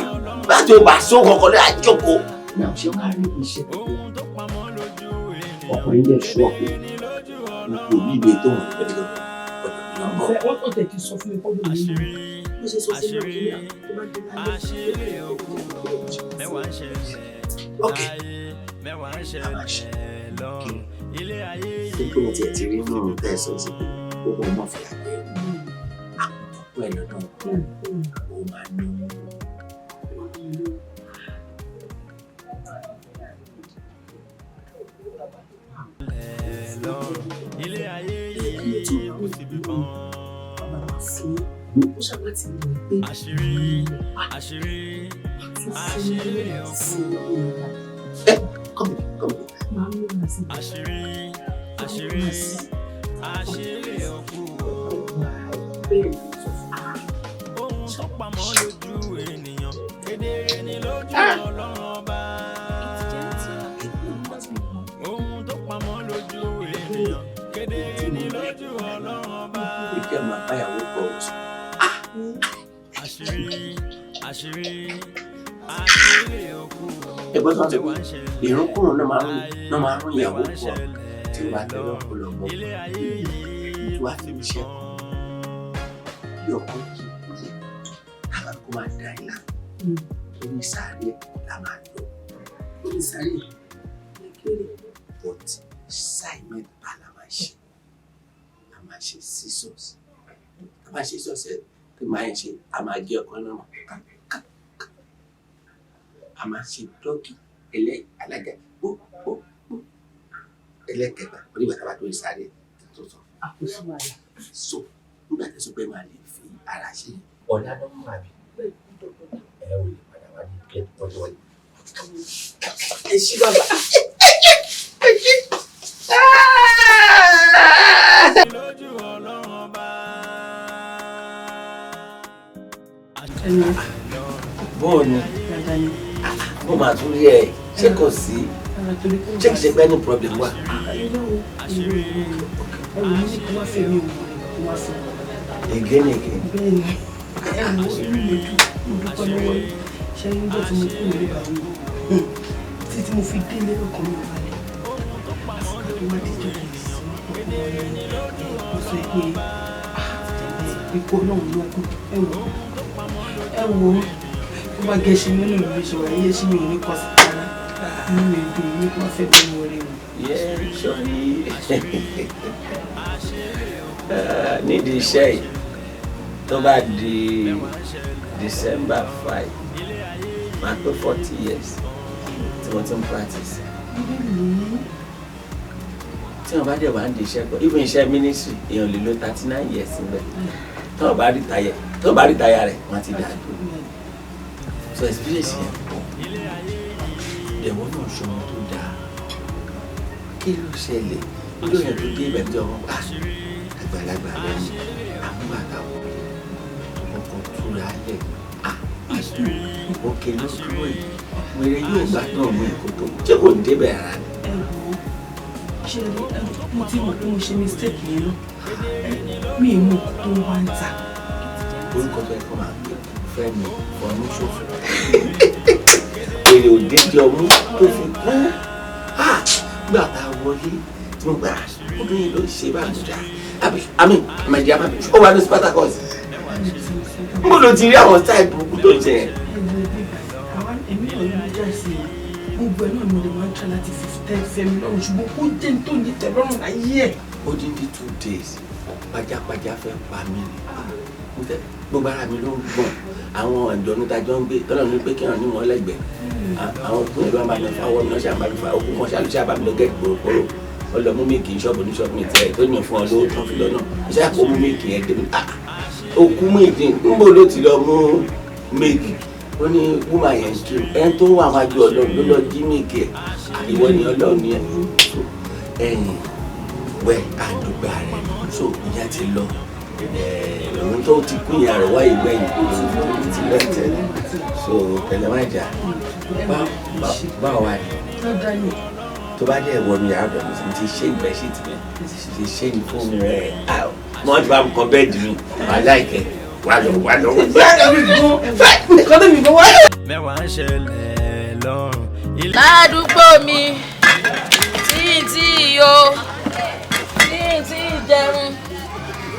bá tí o bá sọ kankan lé àjọkọ náà ṣé wàá rí iṣẹ́ ọkùnrin lè ṣú ọkọ ipò bíbẹ tó wọn pẹ̀lú ọ̀dọ̀ wọ́n tó tẹ̀ kí sọ fún mi kọ́dọ̀ mi ní bó ṣe sọ fún mi kí tó bá dé láyé ok kí ló tiẹ̀ ti rí nínú tẹ̀sán sí pé ó bọ̀ mọ́ fi àgbẹ̀ àkókò ẹ̀ lọ́dún ó máa ní. ilé ayé yìí kò sí bí kan. ó ṣàpàtì mi pé àṣírí òkú. ohun tó pamọ́ lójú ènìyàn kedere ni lójú Ọlọ́run ọba. ohun tó pamọ́ lójú ènìyàn kedere ni lójú Ọlọ́run ọba. ìjẹ́ máa báyàwó pọ̀ jù. àṣírí òkú. ẹgbẹ́ tó ń tẹ̀wé ìrúnkúrún náà máa ń rún ìyàwó pọ̀ tí wàá tẹ̀lé ọ̀pọ̀lọpọ̀ tí wàá fi iṣẹ́ bí ọkọ yìí àwọn kó máa dá ìlà lórí sáré la máa lọ lórí sáré kékeré but simon ala máa ṣe scissors a máa ṣe scissors ẹ tí máa ń ṣe a máa gé ọkọ náà mọ a máa ṣe dọ́kì alága ẹlẹ́kẹta onígbàtà bá tó ń sáré tó sọ. àkóso àyà. so nígbà tó sọ pé máa lè fi ara ṣe. ọ̀la ló ń wà mí ẹ ò lè padà wá ní ilé ọjọ́ wọlé. ẹ ṣí bàbá. lójú Ọlọ́run ọba. bọ́ọ̀nù mo máa tún rí ẹ ṣé kò sí ṣé kìí ṣe pé ní problem wà. again. bẹ́ẹ̀ni ẹ wo inú mi dùn mo dúpẹ́ lọ́wọ́ ṣe ń bọ̀ tí mo kú ìlú ìbàwí títí mo fi délé ọkàn mi balẹ̀ tó wá díjọ́ rẹ̀ sí mo sọ pé ipò náà ló kù ẹ wo tó bá gẹ̀ẹ́sì nínú ìlú ìṣòwò ayé sí mi ò ní kọ́ sí ara inú mi dùn ní kí wọ́n fẹ́ bí mo rí o. nídìí iṣẹ́ yìí tó bá di December 5 máa tó 40 years tí wọ́n ti ń practice. tí wọ́n bá dẹ̀ wá ń di iṣẹ́ pọ̀ even iṣẹ́ ministry èèyàn lè lo 39 years síbẹ̀ tí wọ́n bá rí táyà rẹ̀ wọ́n ti dà dúró. so experience yẹn pọ̀ ẹ̀wọ̀n náà ṣọmọ tó dáa kí ló ṣẹlẹ̀ ló yẹn tó dé ibẹ̀ tí ọmọ bá àgbàlagbà lẹ́nu àmúgbàtàwọ̀ ọkọ̀ túra lẹ̀ òkè ló dúró yìí wèrè yóò gbà náà mú ẹ̀kọ́ tó jẹ́ kò ní débẹ̀ ara ni. ṣe mo ti mọ̀ pé mo ṣe mistake yẹn náà mi ì mú ọkọ̀ tó wá ń ta. orúkọ tó ẹ̀kọ́ máa gbé Fẹ́mi ọ̀nù ṣòfò èrè òde di ọmú tó fi kú gbà tá a wọlé tí mo gbà ọdún yìí ló ṣe bá mi dá àmì màdìyà máa ó wà ní Spartacus mo lò ti rí àwọn style burúkú tó ń ṣe yẹn àwọn èmi náà ló já sí gbogbo ẹ̀ náà ni mo lè máa ń try láti fi fẹ́mi lọ́rùn ṣùgbọ́n kó jẹ́ tó ní tẹ́lọ́rùn láyé ẹ̀. ó dín ní 2 days pajápajá fẹ́ pa mí ni gbogbo ara mi ló ń gbọ̀n àwọn ọ̀dọ́ níta jọ ń gbé tọ́lọ̀ ní pé kí wọ́n ní wọn lẹ́gbẹ̀ẹ́ àwọn òkú ìlú àbámi fáwọn náà ṣàbámi fa òkú kan ṣàlùṣe àbámi lọ́gẹ́ ìgbòròkòrò ọlọ́mú méèkì ṣọ́ọ̀bù ní ṣọ́ọ̀bù tẹ̀ tó yàn fún ọ lówó tán fi lọ náà iṣẹ́ àpò mú méèkì yẹn dé òkú méèkì ńbò ló ti lọ mú méèkì ó ní wúmà yẹn kí ẹni tó wà wájú ọlọ́run ló lọ jí méèkì ẹ̀ ìwọ ni ọlọ́run yẹn ẹ̀yìn wẹ̀ àdúgbò rẹ̀ so ìyá ti lọ òun tó ti kú ìyá rẹ̀ wá ìgbẹ́yìn ti lẹ́tẹ̀ so ẹlẹ́wàjà báwo wà ní tó bá jẹ́ ìwọ mi yàrá bẹ̀rẹ̀ sí ti ṣe ìgbẹ́ ṣì ti ṣe ní fún rẹ̀ mọ́ ti bá mi kọ bẹ́ẹ̀dì mi aláìkẹ́ wà lọ. mẹ́wàá ń ṣẹlẹ̀ lọ́rùn. ládùúgbò mi tí yo tí jẹun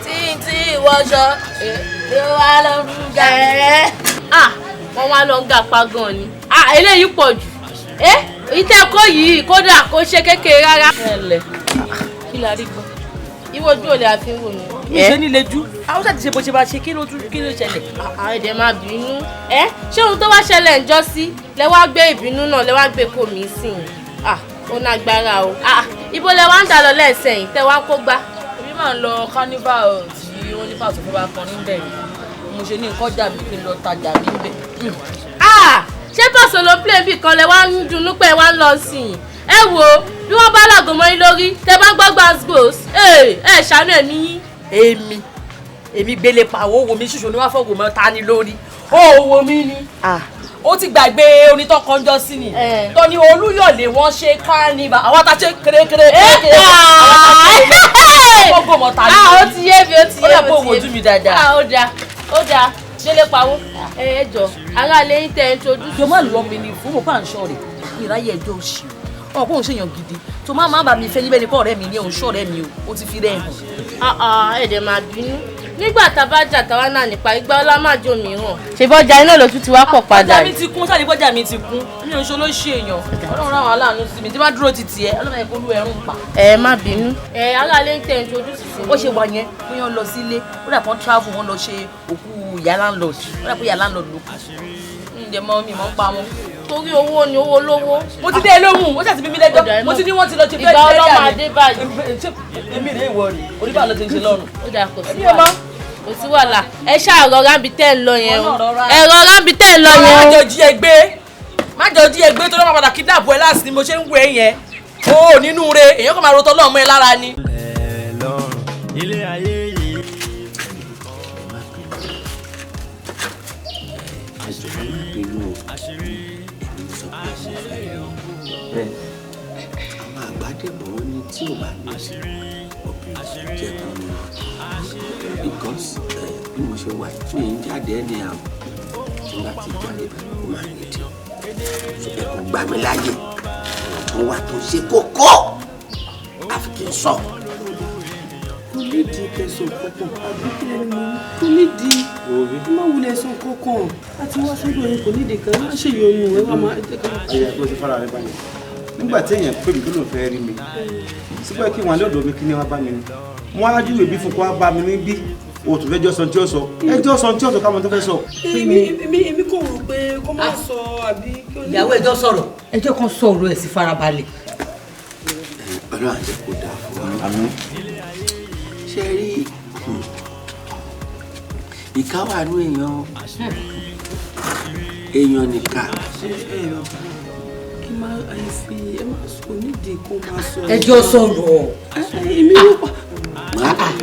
tí wọṣọ tí wà lọ ń ga wọ́n wá lọ ń ga pa gan ni eléyìí pọ̀ jù ìtẹ́kọ̀ yìí kódà kó ṣe kékeré rárá. kí la rí gbọ́ ìwọ́jú ò lè àfihàn wò ni. ìṣe nílé jú àwọn ṣàtìṣe bó ṣe bá ṣe kí ló ṣẹlẹ̀. ẹ̀dẹ̀ máa bínú ṣé ohun tó wá ṣẹlẹ̀ ń jọ sí lẹ wá gbé ìbínú náà lẹ wá gbé kò mí sìn ó ná agbára o ibo lẹ wá ń dà lọ lẹ́sẹ̀yìn tẹ wá kó gbá. èmi máa ń lọ carnival tí wọ́n ní pàṣẹ fún wa kan níbẹ̀ mo ṣe ní nǹkan jàbí kí n lọ tajà níbẹ̀. ṣé pàṣẹ ló play bí kan lẹ wá ń dunú pé wá ń lọ sí i ẹ wo bí wọ́n bá làgò mọ́ yín lórí tẹ bá gbọ́ gbàgbós ẹ ṣàánú ẹ̀mí yín. èmi gbélé pa owó wo mi ṣíṣe ni wọ́n fọwọ́ mọ́ ta ni lórí owó mi ni ó ti gbàgbé onítọ́ kanjọ́ sí ni tó ní Olúyọ̀lé wọ́n ṣe carnival àwọn tá a ṣe kérékéré àwọn gbogbo mọ́ ta ni lórí ó ti yé mi ó ti yé mi ó wojú mi dáadáa. ó dáa délé pawó ẹ jọ ara lè ń tẹ introduce. jọmọ ìwọ mi ni fún mo bá ń ṣọ̀rẹ́ ìráyè ẹjọ́ òṣì ọ̀pọ̀ òun ṣèyàn gidi tó má bá mi fẹ́ níbẹ̀ ní kọ́ ọ̀rẹ́ mi ní òun ṣọ̀rẹ́ mi o ti fi rẹ̀ hàn. ẹ̀dẹ̀ máa bínú nígbà tá a bá jà táwa náà nípa ìgbà ọlá máa jó mìíràn. ṣèbọjà iná ló tún ti wá pọ̀ padà. ọjà mi ti kún sáré bọ́jà mi ti kún mi ò ń ṣe olóṣì èèyàn ọlọ́run ráwọn aláàánú sí mi tí bá dúró ti tiẹ̀ ọlọ́run ẹ̀kọ́ olú ẹ̀rùn pa. ẹ má bínú ara lè ń tẹ introduce sí mi. ó ṣe wà yẹn bí wọ́n lọ sílé ó dà pọ́n travel wọ́n lọ ṣe òkú ìyá landlord ó dà pé ìyá landlord ló kù ǹjẹ́ mọ́ mi mọ́ ń pa wọn. torí owó ni owó lówó. mo ti dé lóhùn ó ṣàtìbí mi lẹ́jọ́ mo ti ní wọ́n ti lọ ṣe ìgbà ọlọ́mọ adé báyìí. èmi rè é wọ rí oníbà ló ti ń ṣe lọ́rùn. ó dà kò sí wàhálà ẹ ṣáà rọra bí tẹ́ ń lọ yẹn o ẹ rọra bí tẹ́ ń lọ yẹn o. má jọ jí ẹ gbé tó lọ́ máa padà kidnap ẹ láti ni mo ṣe ń wé yẹn o nínú re èèyàn kan máa rotọ́ lọ́mọ ẹ lára ni. ilé ayé yìí. àwọn àgbàdébọ̀ wọn ní tí ò bá ní obìnrin jẹ́ kan ní because bí mo ṣe wà tí mi ń jáde ẹni àwọn tí wọ́n ti jáde ó máa ń lédè ẹ kò gbà mí láyè wọ́n wá tó ṣe kókó àfi kí n sọ. kò nídìí kẹsàn kankan àbí kí lè mú kò nídìí má wulẹ̀ sàn kankan àti wá sọ́dọ̀ yẹn kò nídìí kan má ṣe yọnu ẹ wá máa jẹ́ ká. ayé tó ti fara rẹ báyìí nígbà tí èèyàn pè mí tó lòun fẹ́ rí mi sípò kí wọn lọ́dọ̀ mi kí ni wọ́n bá mi ní wọn á júwèé bí fún kó wá bá mi níbí òtún fẹjọ́ sọ tí ó sọ ẹjọ́ sọ tí ó sọ káwọn tó fẹ́ sọ. èmi kò rò pé kó má sọ àbí. ìyàwó ẹjọ́ sọ̀rọ̀ ẹjọ́ kan sọ̀rọ̀ ẹ̀ sí farabalẹ̀. ọlọ́run àjẹ́ kò dáa fún mi. ṣe rí ìka wà nú èèyàn nìka. ẹ má sọ nídìí kó má sọ. ẹjọ́ sọ̀rọ̀. èmi ló pa.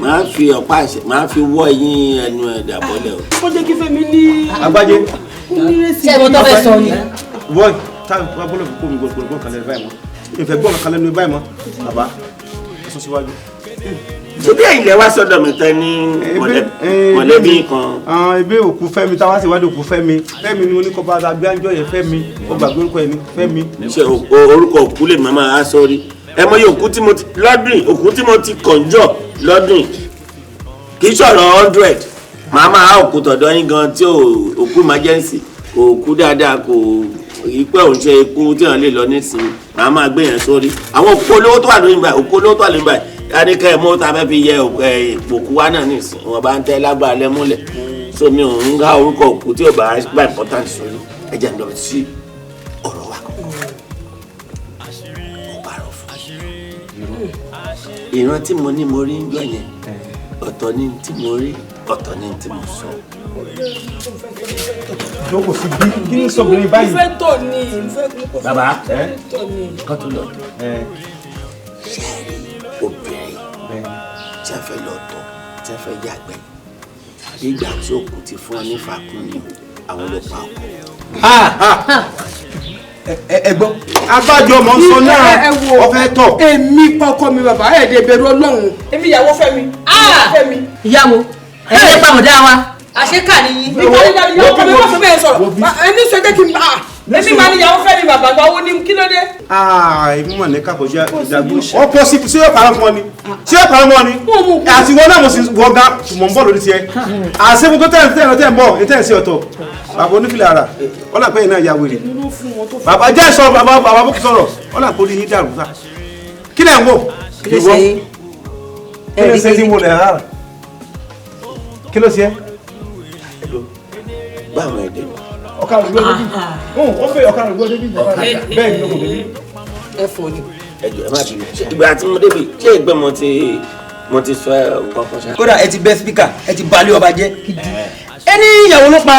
máa fi ọ̀pá àṣẹ máa fi wọ́ ẹyin ẹnu ẹ̀ dàbọ̀lẹ̀ o. ó jẹ́ kí Fẹ́mi ní. Agbájé. ṣé mo tọ́ fẹ́ sọ ni. wọ́n táwọn bọ́lọ̀ fi kó mi gbọ́dọ̀ kalẹ̀ báyìí mọ́ ìfẹ́ gbọ́n kalẹ̀ ní báyìí mọ́ bàbá ẹ sọ síwájú. ṣé bí ẹ̀yin lẹ wá sọ́dọ̀ mi tán ní mọ̀lẹ́bí kan. ebi òkú Fẹ́mi táwa sì wádìí òkú Fẹ́mi ni oníkọba agbájọ yẹn Fẹ́mi ó gbàgbé orúkọ yẹn ní Fẹ́mi. ṣe orúkọ òkú lè máa sọrí ẹ mọ̀ yìí òkú tí mo ti lọ́dún òkú tí mo ti kọ̀njọ́ lọ́dún kì í sọ̀rọ̀ 100 màá máa òkú tọ̀dọ̀ yín gan tí òkú emergency kò kú dáadáa kò ìpẹ́ òun ṣe ikú tí wọ́n lè lọ nísìnyí màá máa gbé yẹn sórí àwọn òkú olówó tó wà lóyún báyìí òkú olówó tó wà lóyún báyìí adékẹ́ mọ́ tá a fẹ́ fi yẹ òkú wa náà nísìnyí wọ́n bá ń tẹ́ lágbára lẹ́múlẹ̀ so mi ò ń há orúkọ òkú tí ò bá gba important sórí ẹ̀jẹ̀ ń lọ sí ọ̀rọ̀ wa kọ̀ọ̀kan ó parọ́ fún ìran tí mo ní mo rí ń gbọ́ yẹn ọ̀tọ̀ ni tí mo rí ọ̀tọ̀ ni tí mo sọ. jókòó sí bí kí ni sọ̀bìnrin báyìí. ìfẹ́ tọ̀ ni bàbá tọ̀ ni. kan tó lọ tó ṣe obìnrin tí a fẹ́ lọ tọ̀ tí a fẹ́ yàgbẹ́ nígbà tí òkú ti fún ọ ní fàákùn ni àwọn ló pa ọkọ. ẹ̀gbọ́n abájọ ọmọ sọ náà ọfẹ tọ. èmi pọkọ mi bàbá ẹ̀ẹ́dẹ̀ bẹ̀rù ọlọ́run èmi ìyàwó Fẹ́mi. ìyàwó ẹ̀yin lè pàmòdà wa àṣekà nìyí. ìpàdé ìyàwó kan mi wọ́n fẹ́ bẹ́ẹ̀ sọ̀rọ̀ ẹni sọ jẹ́ kí n bá èmi máa ní ìyàwó Fẹ́mi bàbá gba owó ní kí ló dé. èmi mọ̀ ní kábọ̀já ìdàgbò ọ pọ̀ sí yóò parọ́ fún ọ ni sí yóò parọ́ fún ọ ni àti wọn náà mo sì wọ gan mọ̀ ń bọ̀ lórí tiẹ̀ àṣẹ gbogbo tẹ̀ ń bọ̀ ní tẹ̀ ń sí ọ̀tọ̀ bàbá onífìlà ara wọn làpẹ́ yìí náà ya wèrè bàbá jẹ́ sọ bàbá bókì sọ̀rọ̀ wọn làpẹ́ orí yín dàrú sá kí lẹ̀ ń wò ìwọ kí ló ṣe tí mo lẹ̀ rárá kí ló ṣe é. báwo ẹ dé. ọ̀kadà ló débi ó fẹ́ ọ̀kadà ló débi bẹ́ẹ̀ ni ló kò débi. ẹ fọ ni. ẹjọ ẹ má bínú ìgbà tí mo débi ṣé ìgbẹ́ mo ti sọ ẹ kọ́kọ́ ṣá. kódà ẹ ti bẹ spíkà ẹ ti balẹ̀ ọba jẹ́ ẹni ìyàwó ló pa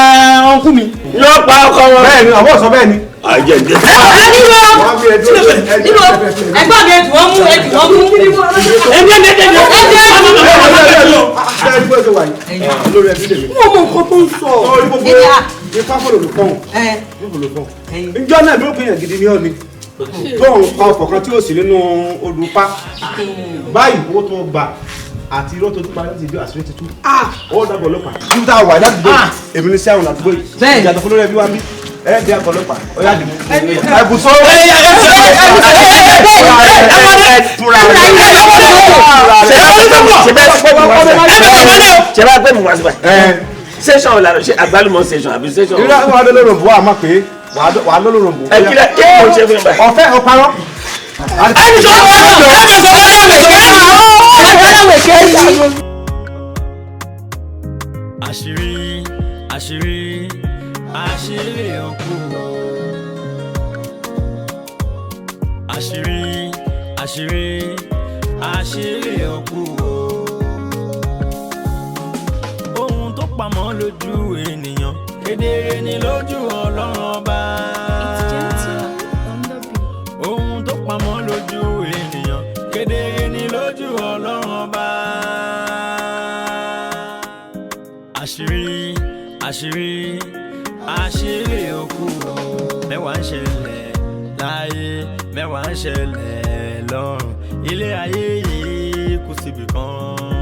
ọkùn mi. ló pa ọkọ wọn. bẹ́ẹ̀ ni àwọn sọ bẹ́ẹ̀ ni. àjẹ ǹjẹ. níbo ẹgbọ́n mi ẹ̀dùn wọn mú ẹ̀dùn wọn mú. wọ́n mọ nǹkan tó ń sọ. ifá fọlọ ló kàn ìjọ náà ló pèyàn gidi ní ọ̀ni tó ń pa ọkọ̀ kan tí ó sì nínú olùpá báyìí owó tó gbà àti irọ́ tó tún parí láti ibi àṣírí tuntun ó dàgbọ̀ ọlọ́pàá tí tá a wà ládùúgbò èmi ní sí àwọn àdúgbò yìí ìjàdọ̀ fún lórí ẹbí wa ń bí ẹ bí àgbọ̀ ọlọ́pàá ó yá dìbò ẹ̀bùsọ̀ ṣe bá gbé mi wá síbẹ̀ station ọ̀la ṣe àgbálùmọ̀ station àbí station. ìrírá wà lọ́lọ́rọ̀ bò wà má pé wà lọ́lọ́rọ̀ bò. ẹ kílẹ̀ kí ló ń ṣe fún mi báyìí. ọ̀fẹ́ ọ̀parọ́. ẹni sọ wọn náà ẹni sọ wọn náà wẹ̀kẹ́ yìí. àṣírí àṣírí àṣírí òkú àṣírí àṣírí àṣírí òkú ohun tó pamọ́ lójú ènìyàn kedere ni lójú Ọlọ́run ọba ohun tó pamọ́ lójú ènìyàn kedere ni lójú Ọlọ́run ọba àṣírí àṣírí àṣírí òkú mẹ́wàá ń ṣẹlẹ̀ láyé mẹ́wàá ń ṣẹlẹ̀ lọ́run ilé ayé yìí kù síbì kan.